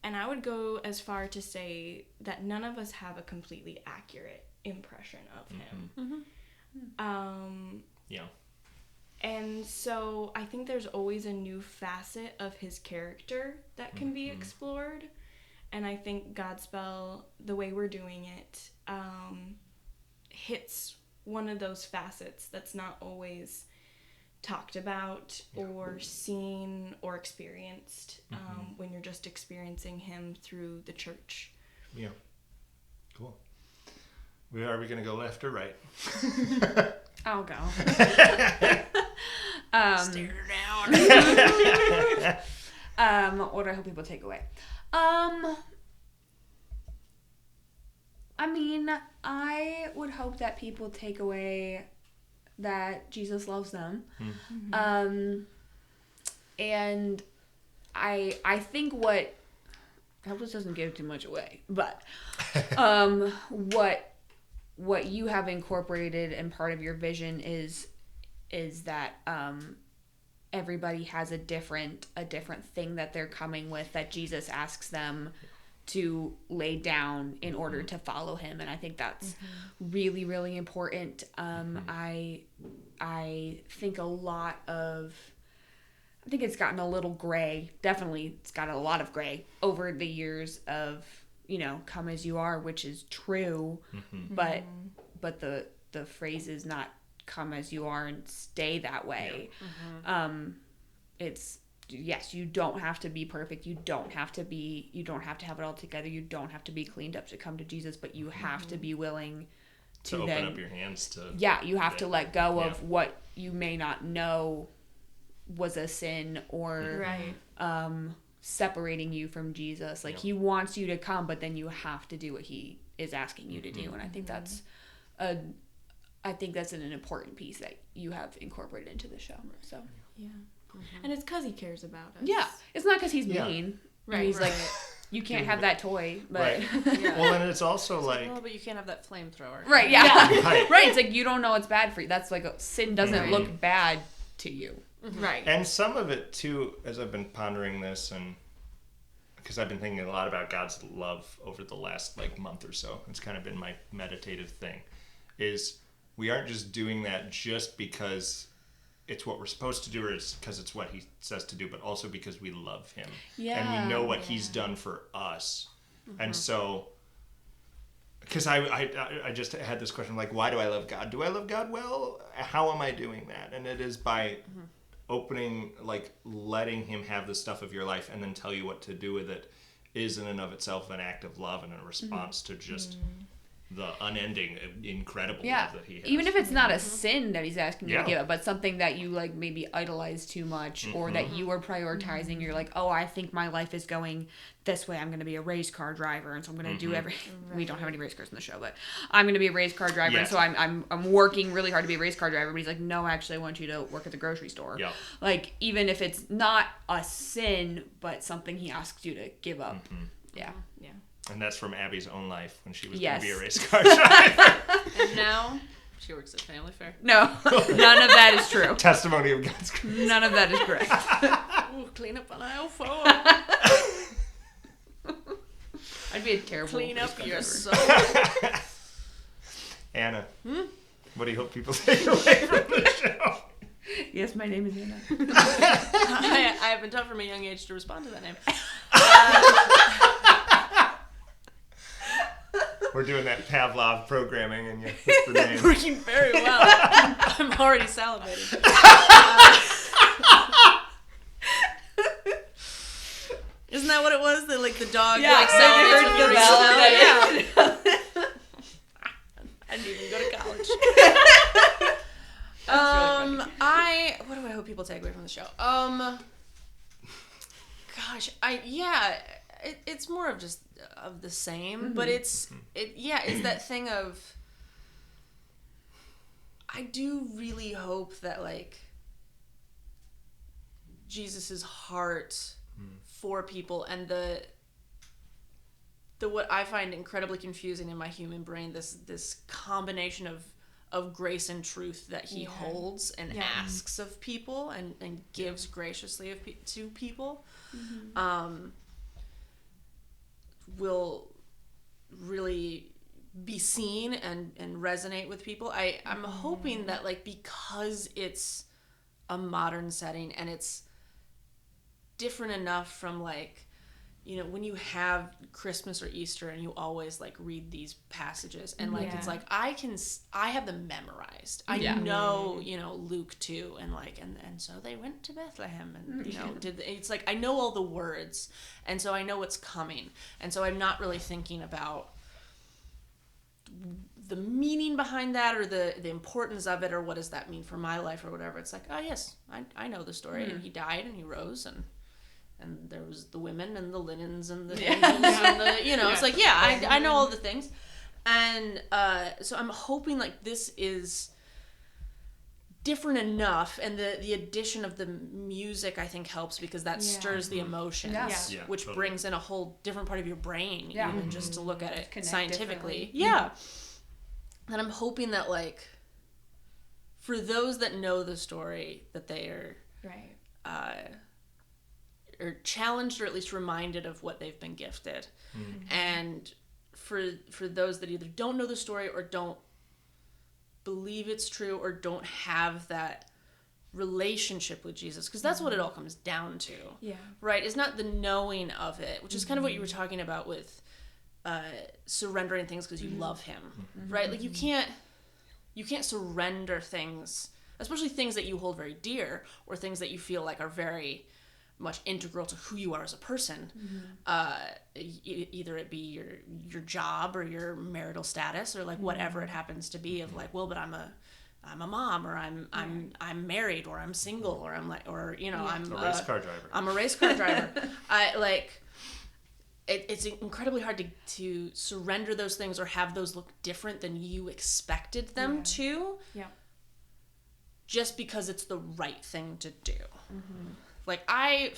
And I would go as far to say that none of us have a completely accurate impression of him. Yeah. And so I think there's always a new facet of his character that can be explored. And I think Godspell, the way we're doing it, hits one of those facets that's not always talked about or seen or experienced when you're just experiencing him through the church. Yeah. Cool. Are we going to go left or right? I'll go. Stare her down. What do I hope people take away? I mean, I would hope that people take away that Jesus loves them. And I think I hope this doesn't give too much away, but what you have incorporated and part of your vision is that everybody has a different thing that they're coming with that Jesus asks them to lay down in order to follow him, and I think that's really, really important. I think I think it's gotten a little gray. Definitely, it's got a lot of gray over the years of, come as you are, which is true, but the phrase is not come as you are and stay that way. It's, yes, you don't have to be perfect. You don't have to have it all together. You don't have to be cleaned up to come to Jesus, but you have to be willing to open up your hands to. Yeah, you have to let go of what you may not know was a sin or separating you from Jesus. Like he wants you to come, but then you have to do what he is asking you to do. And I think that's an important piece that you have incorporated into the show. So and it's because he cares about us. Yeah, it's not because he's mean. Right, he's like, you can't have that toy, but well, and it's also like, well, but you can't have that flamethrower. Right, yeah. Right. It's like you don't know it's bad for you. That's like sin doesn't look bad to you. Right. And some of it too, as I've been pondering this, and because I've been thinking a lot about God's love over the last month or so, it's kind of been my meditative thing, is we aren't just doing that just because it's what we're supposed to do or it's because it's what he says to do, but also because we love him. And we know what he's done for us. And so, because I just had this question, why do I love God? Do I love God? Well, how am I doing that? And it is by opening, letting him have the stuff of your life and then tell you what to do with it is in and of itself an act of love and a response to just the unending, incredible love that he has. Even if it's not a sin that he's asking you to give up, but something that you maybe idolize too much or that you are prioritizing. You're like, oh, I think my life is going this way. I'm going to be a race car driver, and so I'm going to do we don't have any race cars in the show, but I'm going to be a race car driver, and so I'm working really hard to be a race car driver. But he's like, no, actually, I want you to work at the grocery store. Even if it's not a sin, but something he asks you to give up. Yeah. And that's from Abby's own life when she was going to be a race car driver. And now she works at Family Fair. No, none of that is true. Testimony of God's grace. None of that is correct. Ooh, clean up on aisle 4. I'd be a terrible clean up your soul. Anna, what do you hope people take away from the show? Yes, my name is Anna. I have been taught from a young age to respond to that name. We're doing that Pavlov programming, and it's the name. Working very well. I'm already salivating. Isn't that what it was? The dog salivates when you smell? I didn't even go to college. What do I hope people take away from the show? it's more of just of the same, but it's that thing of, I do really hope that like Jesus's heart for people, and the what I find incredibly confusing in my human brain, this combination of grace and truth that he holds and asks of people and gives graciously to people, will really be seen and resonate with people. I'm hoping that like, because it's a modern setting and it's different enough from like, you know, when you have Christmas or Easter and you always like read these passages and like it's like I have them memorized. I know, you know, Luke 2 and like and so they went to Bethlehem and you know it's like I know all the words, and so I know what's coming, and so I'm not really thinking about the meaning behind that or the importance of it or what does that mean for my life or whatever. It's like, oh yes, I know the story, and he died and he rose, and there was the women and the linens and the angels and the, you know, it's like, I know all the things. And so I'm hoping like this is different enough, and the addition of the music I think helps, because that stirs the emotions, which totally brings in a whole different part of your brain, even just to look at it scientifically. And I'm hoping that like, for those that know the story, that they are or challenged or at least reminded of what they've been gifted. And for those that either don't know the story or don't believe it's true or don't have that relationship with Jesus, because that's what it all comes down to. Right? It's not the knowing of it, which is kind of what you were talking about with surrendering things because you love him. Right? Like you can't surrender things, especially things that you hold very dear or things that you feel like are very much integral to who you are as a person, either it be your job or your marital status or like whatever it happens to be, of like, well, but I'm a mom, or I'm married, or I'm single, or I'm like, or you know, I'm a race car driver. I'm a race car driver. I like it's incredibly hard to surrender those things or have those look different than you expected them to. Just because it's the right thing to do. Like I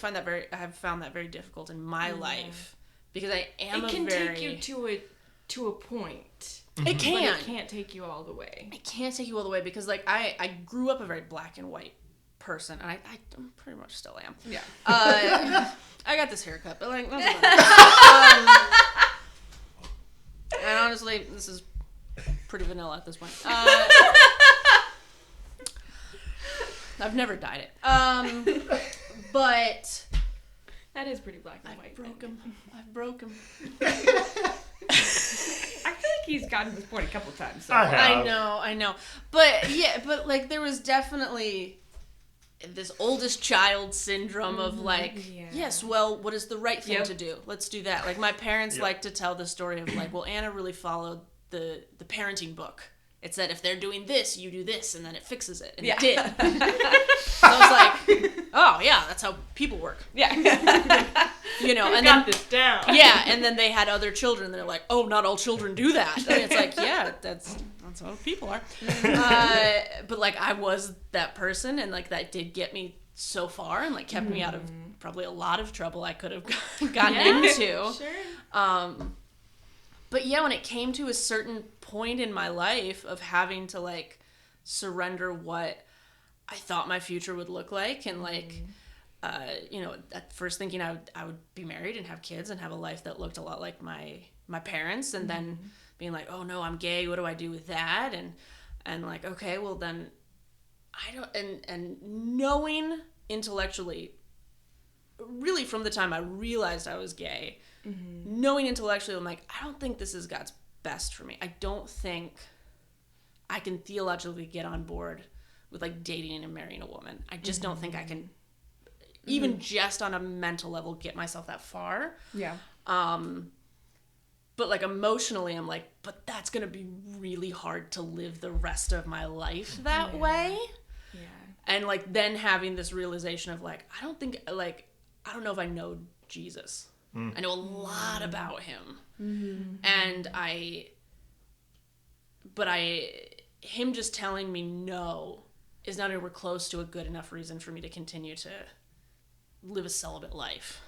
have found that very difficult in my life, because I am it can take you to a point. It can. But it can't take you all the way. It can't take you all the way, because like I grew up a very black and white person, and I pretty much still am. I got this haircut, but like that's about it. And honestly, this is pretty vanilla at this point. I've never dyed it. But that is pretty black and white. I've broke him. I feel like he's gotten to this point a couple times. So I know. But like there was definitely this oldest child syndrome of like, yes, well, what is the right thing to do? Let's do that. Like my parents like to tell the story of like, well, Anna really followed the parenting book. It said, if they're doing this, you do this, and then it fixes it. And it did. So I was like, oh, yeah, that's how people work. Yeah. You know, and got this down. Yeah, and then they had other children. They're like, oh, not all children do that. And it's like, yeah, that's how people are. But, like, I was that person, and, like, that did get me so far and, like, kept me out of probably a lot of trouble I could have gotten into. Sure. But yeah, when it came to a certain point in my life of having to like surrender what I thought my future would look like, and like, you know, at first thinking I would be married and have kids and have a life that looked a lot like my parents, and then being like, oh no, I'm gay. What do I do with that? And like, okay, well then I don't, and knowing intellectually, really from the time I realized I was gay, knowing intellectually, I'm like, I don't think this is God's best for me. I don't think I can theologically get on board with like dating and marrying a woman. I just don't think I can, even just on a mental level, get myself that far. Yeah. But like emotionally, I'm like, but that's gonna be really hard to live the rest of my life that way. Yeah. And like then having this realization of like, I don't know if I know Jesus. I know a lot about him. And him just telling me no is not anywhere close to a good enough reason for me to continue to live a celibate life,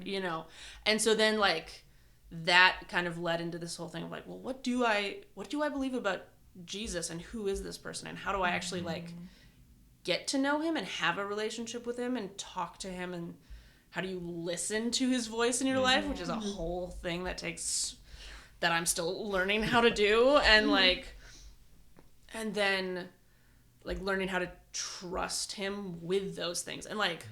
you know? And so then, like, that kind of led into this whole thing of, like, well, what do I believe about Jesus, and who is this person, and how do I actually, like, get to know him and have a relationship with him and talk to him, and how do you listen to his voice in your life, which is a whole thing that I'm still learning how to do, and, like, and then, like, learning how to trust him with those things. And, like,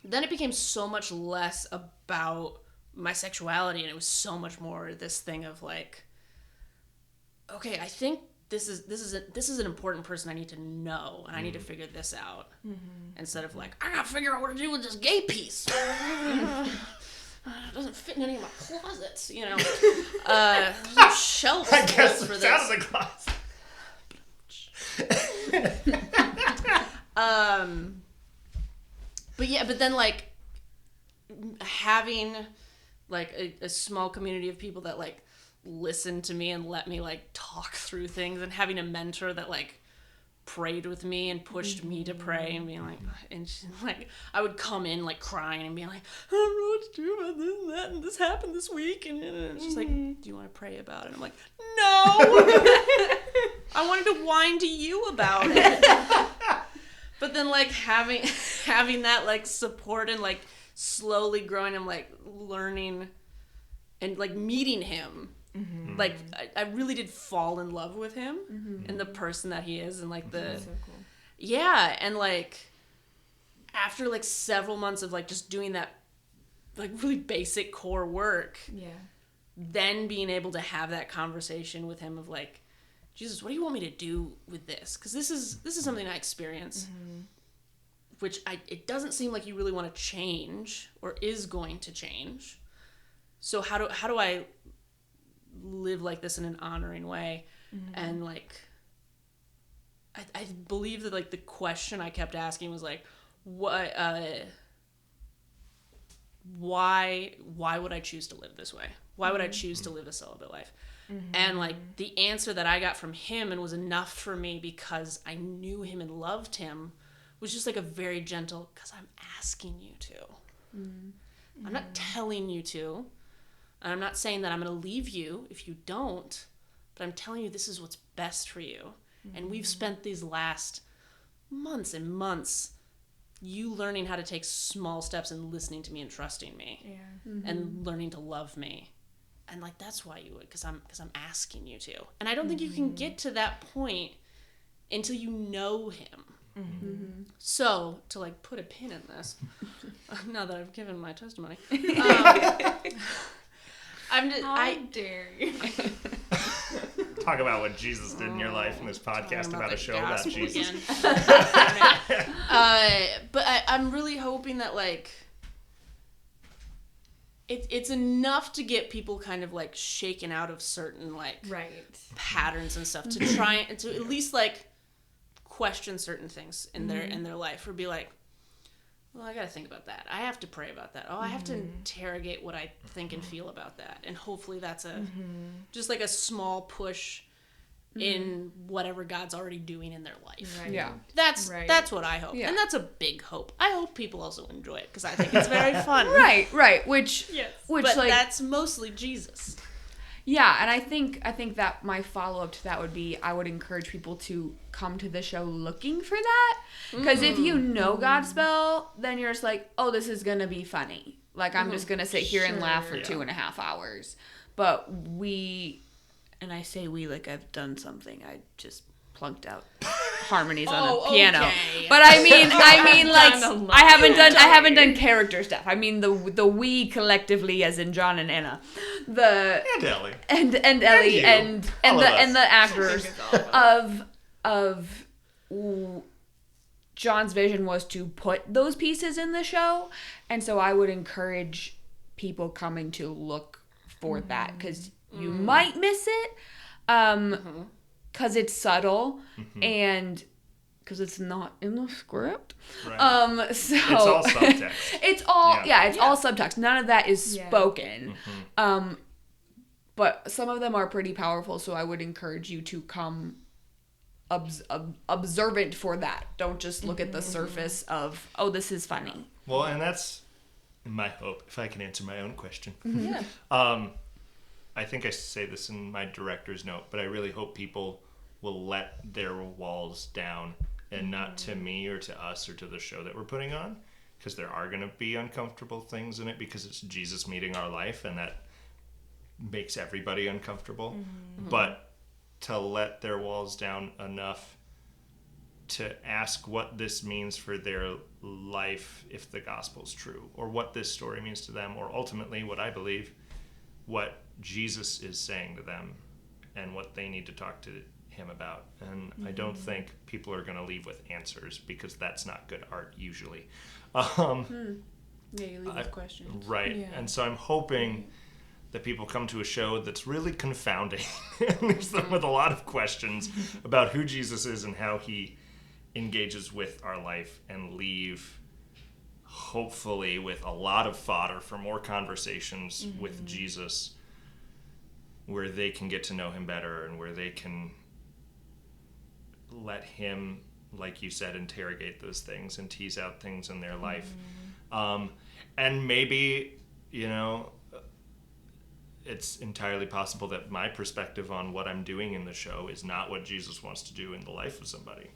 then it became so much less about my sexuality, and it was so much more this thing of, like, okay, I think this is an important person I need to know, and I need to figure this out, instead of, like, I gotta figure out what to do with this gay piece. It doesn't fit in any of my closets, you know. There's no shelves I guess for it's this. out of the closet. But then, like, having, like, a small community of people that, like, listen to me and let me, like, talk through things, and having a mentor that, like, prayed with me and pushed me to pray, and being like, and she, like, I would come in, like, crying and being like, I don't know what to do about this and that, and this happened this week, and she's like, do you want to pray about it? And I'm like, no. I wanted to whine to you about it. But then, like, having that, like, support, and, like, slowly growing, and, like, learning and, like, meeting him. Like, I really did fall in love with him and the person that he is, and, like, the So cool. yeah, and, like, after, like, several months of, like, just doing that, like, really basic core work, then being able to have that conversation with him of, like, Jesus, what do you want me to do with this? Because this is something I experience, which it doesn't seem like you really want to change, or is going to change. So how do I live like this in an honoring way? And, like, I believe that, like, the question I kept asking was, like, why would I choose to live this way? Why would I choose to live a celibate life? And, like, the answer that I got from him, and was enough for me because I knew him and loved him, was just, like, a very gentle, because I'm asking you to. I'm not telling you to. And I'm not saying that I'm going to leave you if you don't, but I'm telling you this is what's best for you. And we've spent these last months and months you learning how to take small steps and listening to me and trusting me, and learning to love me. And, like, that's why you would, because I'm asking you to. And I don't think you can get to that point until you know him. So, to, like, put a pin in this, now that I've given my testimony, How dare you? Talk about what Jesus did in your life in this podcast about a show about Jesus. But I'm really hoping that, like, it's enough to get people kind of, like, shaken out of certain, like, patterns and stuff, to try and to at least, like, question certain things in their life, or be like, well, I gotta think about that. I have to pray about that. Oh, I have to interrogate what I think and feel about that. And hopefully that's just, like, a small push in whatever God's already doing in their life. Right. Yeah. That's what I hope. Yeah. And that's a big hope. I hope people also enjoy it, because I think it's very fun. Right. Which, But like, that's mostly Jesus. yeah, and I think that my follow-up to that would be, I would encourage people to come to the show looking for that. Because if you know Godspell, then you're just like, oh, this is going to be funny. Like, I'm just going to sit here and laugh for 2.5 hours. But and I say we like I've done something. I just plunked out harmonies on a piano. Okay. But I mean like I haven't done character stuff. I mean the we collectively, as in John and Anna, And Ellie. and Ellie you. and the actors of John's vision was to put those pieces in the show, and so I would encourage people coming to look for that, because you might miss it, because it's subtle, and because it's not in the script. Right. So it's all subtext. It's all all subtext. None of that is spoken. But some of them are pretty powerful, so I would encourage you to come observant for that. Don't just look at the surface of, oh, this is funny. Well, and that's my hope, if I can answer my own question. Yeah. I think I say this in my director's note, but I really hope people will let their walls down, and not to me or to us or to the show that we're putting on, because there are going to be uncomfortable things in it, because it's Jesus meeting our life, and that makes everybody uncomfortable. But to let their walls down enough to ask what this means for their life if the gospel's true, or what this story means to them, or ultimately what I believe, what Jesus is saying to them and what they need to talk to him about. And I don't think people are going to leave with answers, because that's not good art usually. Yeah, you leave with questions. Right. Yeah. And so I'm hoping that people come to a show that's really confounding and leaves them with a lot of questions about who Jesus is and how he engages with our life, and leave hopefully with a lot of fodder for more conversations with Jesus, where they can get to know him better, and where they can let him, like you said, interrogate those things and tease out things in their life. And maybe, it's entirely possible that my perspective on what I'm doing in the show is not what Jesus wants to do in the life of somebody,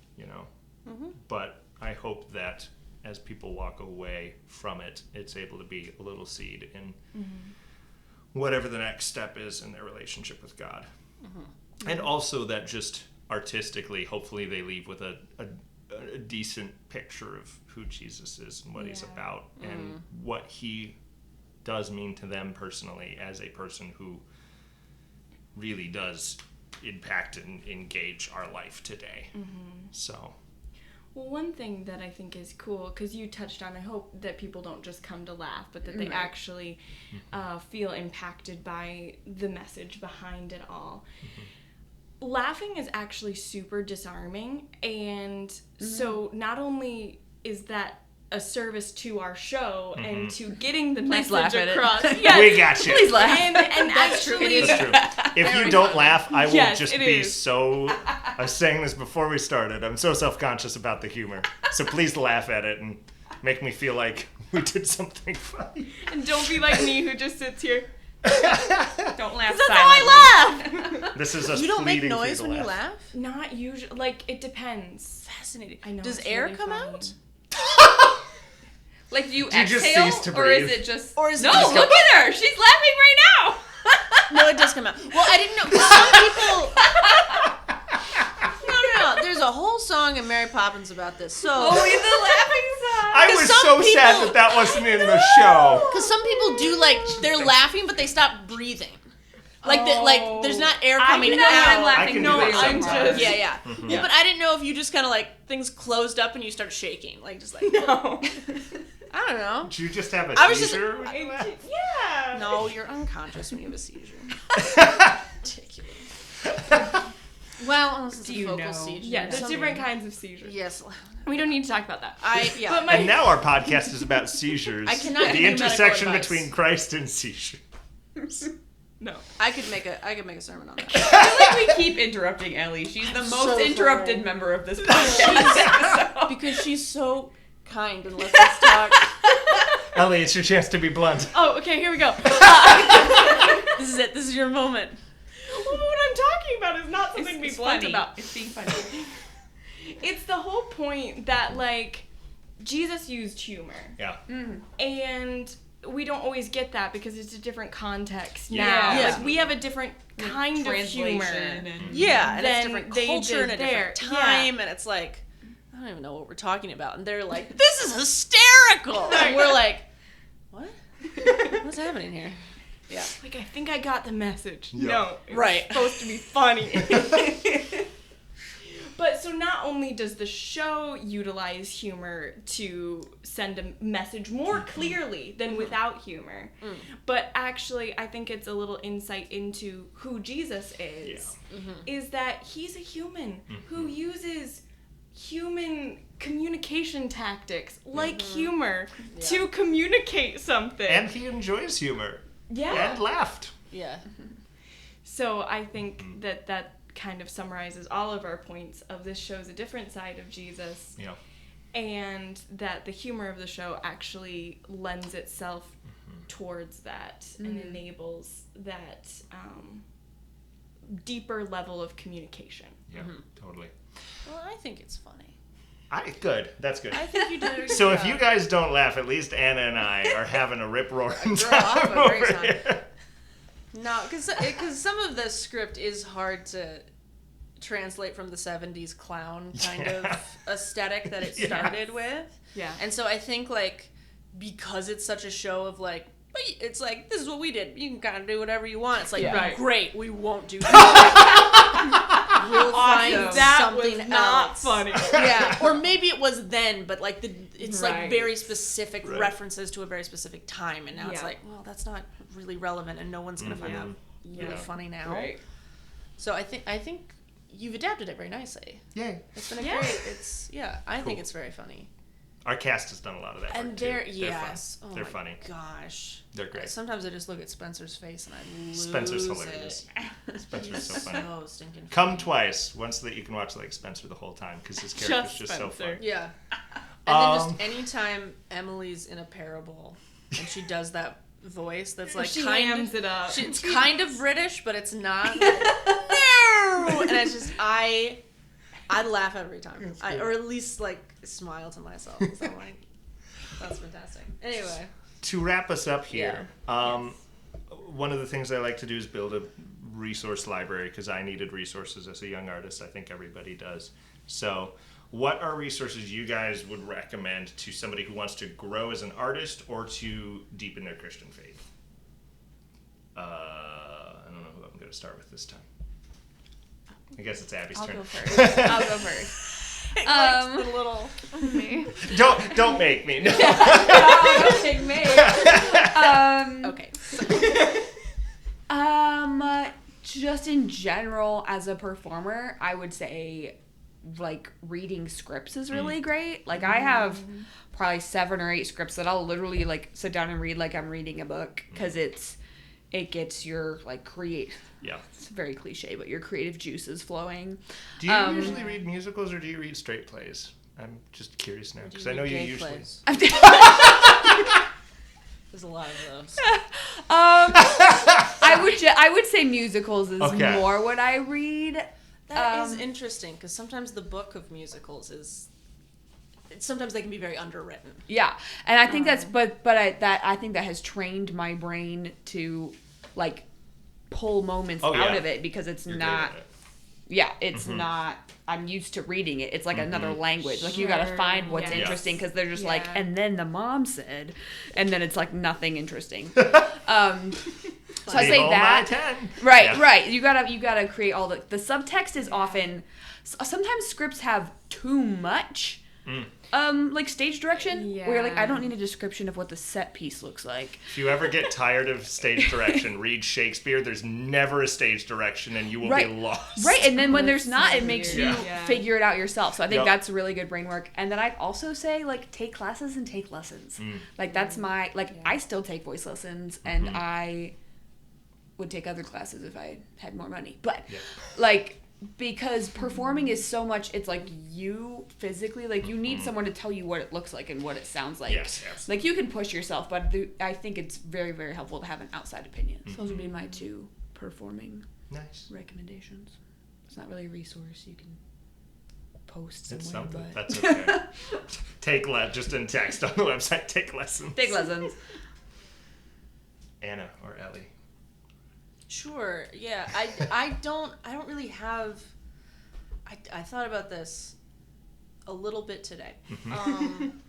But I hope that as people walk away from it, it's able to be a little seed in whatever the next step is in their relationship with God. And also that just artistically, hopefully they leave with a decent picture of who Jesus is and what he's about, and what he does mean to them personally as a person who really does impact and engage our life today. So, well, one thing that I think is cool, because you touched on, I hope that people don't just come to laugh, but that they actually feel impacted by the message behind it all. Laughing is actually super disarming, and so not only is that a service to our show and to getting the message across. Yes. We got you. Please laugh. And That's true. actually, That's true. If you don't laugh, I will just be is. so... I was saying this before we started. I'm so self-conscious about the humor. So please laugh at it and make me feel like we did something funny. And don't be like me who just sits here. Don't laugh That's silently. how I laugh. This is us You don't make pleading for you noise to when you laugh. laugh? Not usually. Like, it depends. Fascinating. I know. Does it's air really come funny. out? Like, do you Do you just exhale, cease to or breathe? is it just... Or is it no, just look at her! She's laughing right now! No, it does come out. Well, I didn't know. 'Cause some people... No. There's a whole song in Mary Poppins about this. So... Oh, in the laughing song! I was so sad that wasn't in the show. Because some people do, like, they're laughing, but they stop breathing. Like, there's not air coming I do that out. when I'm I laughing. can No, do it I'm sometimes. just... Yeah. Well, but I didn't know if you just kind of, like, things closed up and you start shaking. Like, just like... No. I don't know. Did you just have a I was just- seizure? when you laughed? Yeah. No, you're unconscious when you have a seizure. Ridiculous. Well, unless it's a focal seizure. Yeah, there's different kinds of seizures. Yes. We don't need to talk about that. Yeah. But And now our podcast is about seizures. I cannot give the you medical intersection advice. between Christ and seizures. No. I could make a sermon on that. I feel like we keep interrupting Ellie. She's the most so interrupted sorry. member of this podcast. Because she's so kind and lets us talk. Ellie, it's your chance to be blunt. Oh, okay, here we go. This is it. This is your moment. Well, what I'm talking about is not something to be blunt funny. about. It's being funny. It's the whole point that, like, Jesus used humor. Yeah. And we don't always get that because it's a different context Yeah. now. Yeah. Like, we have a different kind of humor. Yeah, and it's Then different they culture did and a different there. time, and it's like, I don't even know what we're talking about. And they're like, this is hysterical. And we're like, what? What's happening here? Yeah. Like, I think I got the message. Yeah. No, it's Right. supposed to be funny. But so not only does the show utilize humor to send a message more clearly than without humor, but actually I think it's a little insight into who Jesus is. Yeah. Is that he's a human who uses human communication tactics, like humor, to communicate something. And he enjoys humor. Yeah. And laughed. Yeah. So I think that kind of summarizes all of our points of this show's a different side of Jesus. Yeah. And that the humor of the show actually lends itself towards that and enables that deeper level of communication. Yeah, totally. Well, I think it's funny. Good. That's good. I think you did a good So job. if you guys don't laugh, at least Anna and I are having a rip-roaring Girl, I'll have time a great over time. here. No, because some of the script is hard to translate from the 70s clown kind of aesthetic that it started with. Yeah. And so I think, like, because it's such a show of, like, it's like, this is what we did. You can kind of do whatever you want. It's like, Right. great, we won't do that. We'll find That something was not else. funny. Yeah, or maybe it was then, but, like, it's, like, Right. very specific references to a very specific time. And now it's Yeah. like, well, that's not really relevant, and no one's going to find that really funny now. Right. So I think you've adapted it very nicely. Yay. It's been a great. I think it's very funny. Our cast has done a lot of that And work, too. they're fun. oh They're my funny. Gosh, They're great. Sometimes I just look at Spencer's face and I lose Spencer's hilarious. it. Spencer's so funny. So stinking Come funny. twice, once so that you can watch like Spencer the whole time, because his character's just so Spencer. fun. Yeah. And then just anytime Emily's in a parable and she does that voice that's like She kind hams of it up. It's kind of British, but it's not. No! And it's just I laugh every time, or at least like smile to myself. So I'm like, that's fantastic. Anyway, To wrap us up here, one of the things I like to do is build a resource library, because I needed resources as a young artist. I think everybody does. So what are resources you guys would recommend to somebody who wants to grow as an artist or to deepen their Christian faith? I don't know who I'm going to start with this time. I guess it's Abby's turn. I'll go first. the little Me. Don't make me. No. Don't take me. okay. Just in general, as a performer, I would say, like, reading scripts is really great. Like, I have probably 7 or 8 scripts that I'll literally, like, sit down and read like I'm reading a book, because it gets your, like, it's very cliche, but your creative juices flowing. Do you usually read musicals, or do you read straight plays? I'm just curious now, because I know you usually. Plays? There's a lot of those. I would say musicals is more what I read. That is interesting, because sometimes the book of musicals sometimes they can be very underwritten. Yeah, and I think that's I think that has trained my brain to, like, pull moments out of it, because it's not. Yeah, it's not. I'm used to reading it. It's like another language. Like, you got to find what's interesting, because they're just like, and then the mom said, and then it's like nothing interesting. So I say that. Right. You gotta create all the subtext is often. Sometimes scripts have too much. Like, stage direction, where you're like, I don't need a description of what the set piece looks like. If you ever get tired of stage direction, read Shakespeare. There's never a stage direction, and you will be lost. Right, and then when there's not, it makes you Yeah. figure it out yourself. So I think that's really good brain work. And then I'd also say, like, take classes and take lessons. Like, that's my, like, I still take voice lessons, and I would take other classes if I had more money. But, like, because performing is so much, it's like you physically, like, you need someone to tell you what it looks like and what it sounds like. Yes. Like, you can push yourself, but I think it's very, very helpful to have an outside opinion. So those would be my 2 performing recommendations. It's not really a resource you can post somewhere. It's something. But That's okay. Take just in text on the website. Take lessons. take lessons. Anna or Ellie. Sure. Yeah. I don't really have. I thought about this a little bit today. Even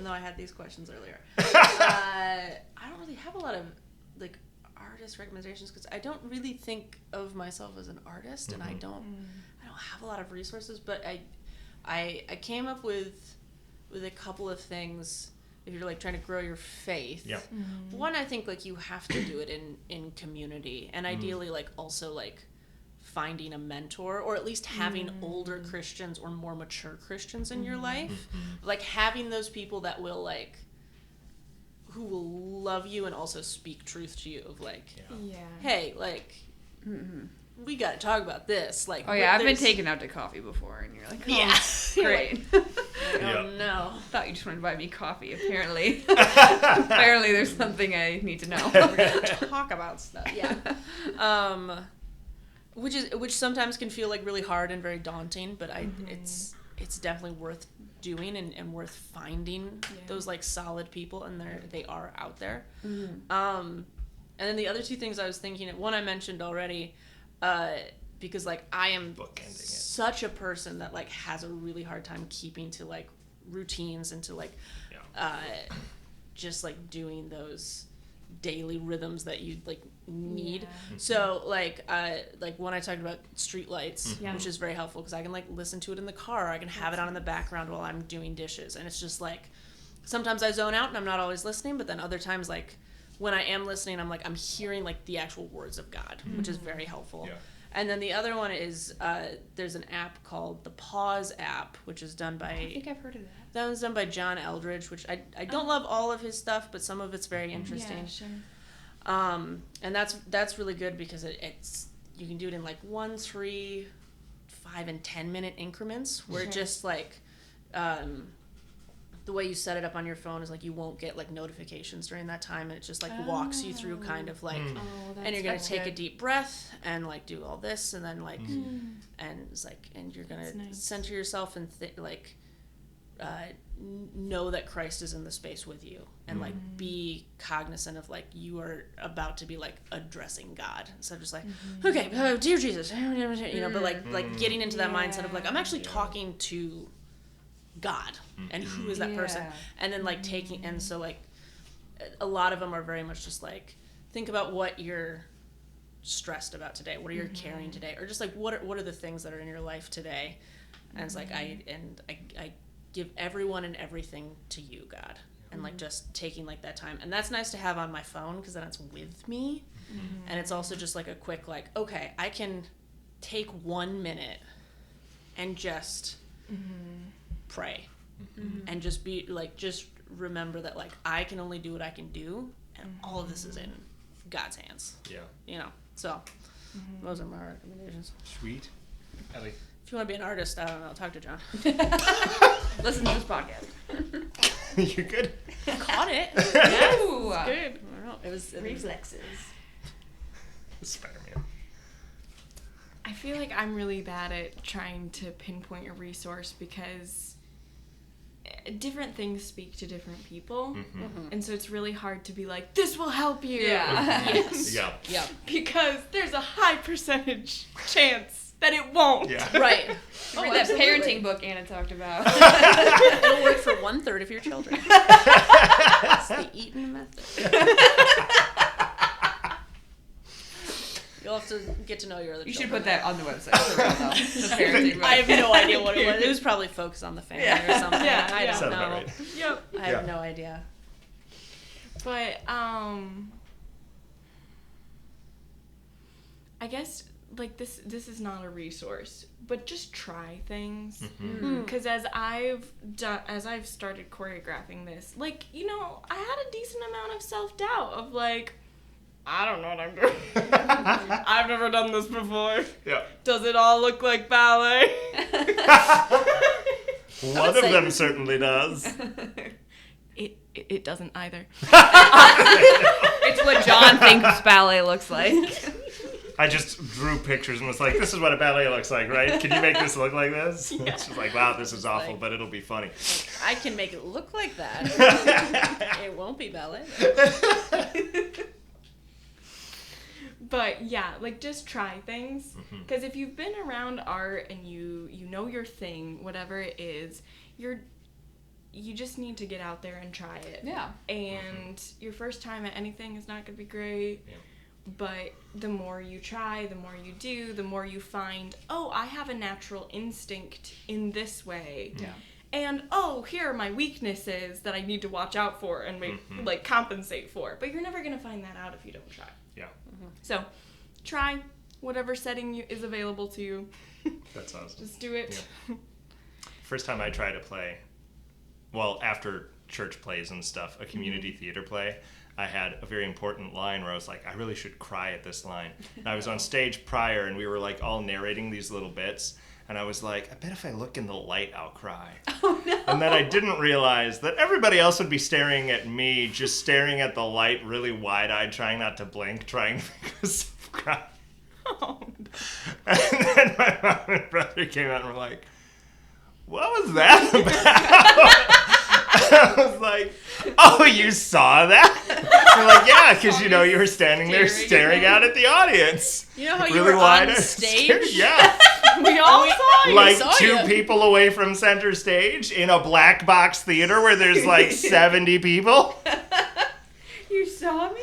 though I had these questions earlier. I don't really have a lot of, like, artist recommendations, because I don't really think of myself as an artist, and I don't have a lot of resources, but I came up with a couple of things. If you're, like, trying to grow your faith, one, I think, like, you have to do it in community, and ideally, like, also, like, finding a mentor, or at least having older Christians or more mature Christians in your life. Like having those people that will like, who will love you and also speak truth to you of like, hey, like, we got to talk about this. Like, oh yeah, I've been taken out to coffee before, and you're like, great. Oh no, thought you just wanted to buy me coffee. Apparently, apparently there's something I need to know. We're gonna talk about stuff. Yeah. Which sometimes can feel like really hard and very daunting, but it's definitely worth doing and worth finding those like solid people, and they are out there. And then the other two things I was thinking of, one I mentioned already, because like I am such a person that like has a really hard time keeping to like routines and to like just like doing those daily rhythms that you like need. So like when I talked about street lights, which is very helpful because I can like listen to it in the car, I can have it on in the background while I'm doing dishes, and it's just like sometimes I zone out and I'm not always listening, but then other times like when I am listening, I'm hearing like the actual words of God, which is very helpful. And then the other one is there's an app called the Pause app, which is done by, I think I've heard of that. That was done by John Eldridge, which I don't love all of his stuff, but some of it's very interesting. Yeah, sure. And that's really good because it's you can do it in like 1, 3, 5, and 10 minute increments, where it just like the way you set it up on your phone is like you won't get like notifications during that time, and it just like walks you through kind of like and you're gonna take a deep breath and like do all this, and then like and it's like, and you're gonna center yourself and like know that Christ is in the space with you, and like be cognizant of like you are about to be like addressing God, so just like okay, dear Jesus, you know, but like getting into that mindset of like I'm actually talking to God, and who is that person, and then like taking, and so like a lot of them are very much just like think about what you're stressed about today, what are you carrying today, or just like what are the things that are in your life today, and it's like I give everyone and everything to you, God, and like just taking like that time, and that's nice to have on my phone because then it's with me, and it's also just like a quick like okay, I can take 1 minute and just pray and just be like, just remember that like I can only do what I can do, and all of this is in God's hands. You know, so those are my recommendations. Sweet. Ellie. If you want to be an artist, I don't know, talk to John. Listen to this podcast. You're good. Caught it. Yes. Good. I don't know. It was Reflexes. Spider-Man. I feel like I'm really bad at trying to pinpoint a resource because different things speak to different people. And so it's really hard to be like, this will help you. Yes. Yeah. Because there's a high percentage chance that it won't. Right. Read that parenting book Anna talked about. It'll work for 1/3 of your children. It's the Eaton method. You'll have to get to know your other You children. should put that on the website for real, though. The parenting book. I have no idea what it was. It was probably Focus on the Family or something. I don't Sounds know. about right. Yep. I have no idea. But I guess like this is not a resource, but just try things. Because as I've started choreographing this, like, you know, I had a decent amount of self-doubt of like, I don't know what I'm doing. I've never done this before. Yeah. Does it all look like ballet? One of them certainly does. It doesn't either. It's what John thinks ballet looks like. I just drew pictures and was like, this is what a ballet looks like, right? Can you make this look like this? Yeah. It's just like, wow, this is awful, but it'll be funny. I can make it look like that. It won't be ballet. But yeah, like just try things. Because if you've been around art and you know your thing, whatever it is, you just need to get out there and try it. Yeah. And your first time at anything is not going to be great. Yeah. But the more you try, the more you do, the more you find, oh, I have a natural instinct in this way. Yeah. And, oh, here are my weaknesses that I need to watch out for and compensate for. But you're never going to find that out if you don't try. Yeah. So, try, whatever setting is available to you. That's awesome. Just do it. Yeah. First time I tried to play, well, after church plays and stuff, a community theater play, I had a very important line where I was like, I really should cry at this line. And I was on stage prior, and we were like all narrating these little bits, and I was like, I bet if I look in the light, I'll cry. Oh, no. And then I didn't realize that everybody else would be staring at me, just staring at the light, really wide-eyed, trying not to blink, trying to make myself cry. Oh, And then my mom and brother came out and were like, what was that about? I was like, oh, you saw that? They're like, yeah, because, you were standing there staring out at the audience. You know how you Really were wide on eyed. stage? Yeah. we all saw you. Like saw 2 you. people away from center stage in a black box theater where there's like 70 people. You saw me?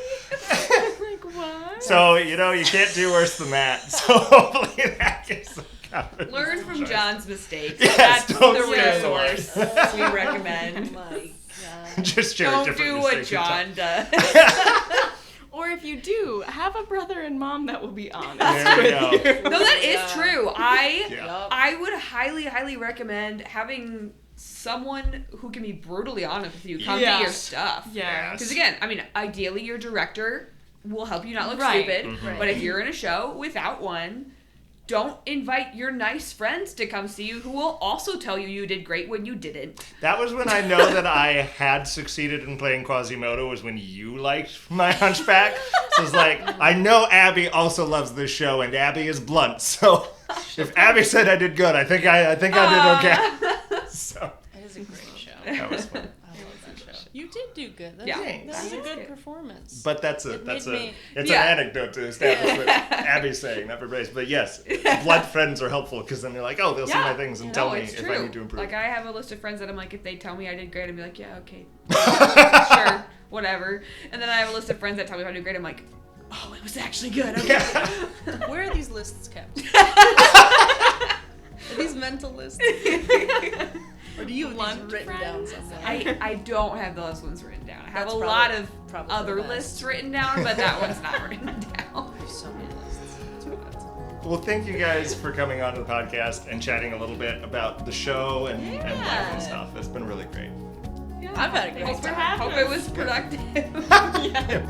Like, what? So, you can't do worse than that. So hopefully that gives some confidence. Learn from Choice. John's mistakes. Yes, That's don't the stay the resource we Oh recommend. my God. Just share Don't different do what mistakes John does. Or if you do, have a brother and mom that will be honest There we go. with you. No, that is Yeah. true. Yeah. I would highly recommend having someone who can be brutally honest with you come to your Yes. stuff. Yeah. Because again, I mean, ideally your director will help you not look Right. stupid. Mhm. But if you're in a show without one, don't invite your nice friends to come see you who will also tell you did great when you didn't. That was when I know that I had succeeded in playing Quasimodo, was when you liked my Hunchback. So it's like, I know Abby also loves this show, and Abby is blunt. So if Abby said I did good, I think I did okay. So That is a great show. that was fun. I love that show. You did do good. That's Yeah. that was a Thanks. good performance. But it's It made me- an Yeah. anecdote to establish what Abby's saying, not for praise. But yes, blood friends are helpful because then they're like, oh, they'll see my things and tell No, me it's if true. I need to improve. Like, I have a list of friends that I'm like, if they tell me I did great, I'd be like, yeah, okay. Sure, whatever. And then I have a list of friends that tell me if I did great, I'm like, oh, it was actually good. Okay. Where are these lists kept? Are these mental lists? Or do you have these Blunt written down friends? somewhere? I don't have those ones written down. I have That's a probably- lot of probably other the best. lists written down, but that one's not written down. I have so many lists. It's wild. Well, thank you guys for coming on to the podcast and chatting a little bit about the show and life and stuff. It's been really great. Yeah. I've had a great Thanks for time. having Hope us. it was productive. Yeah.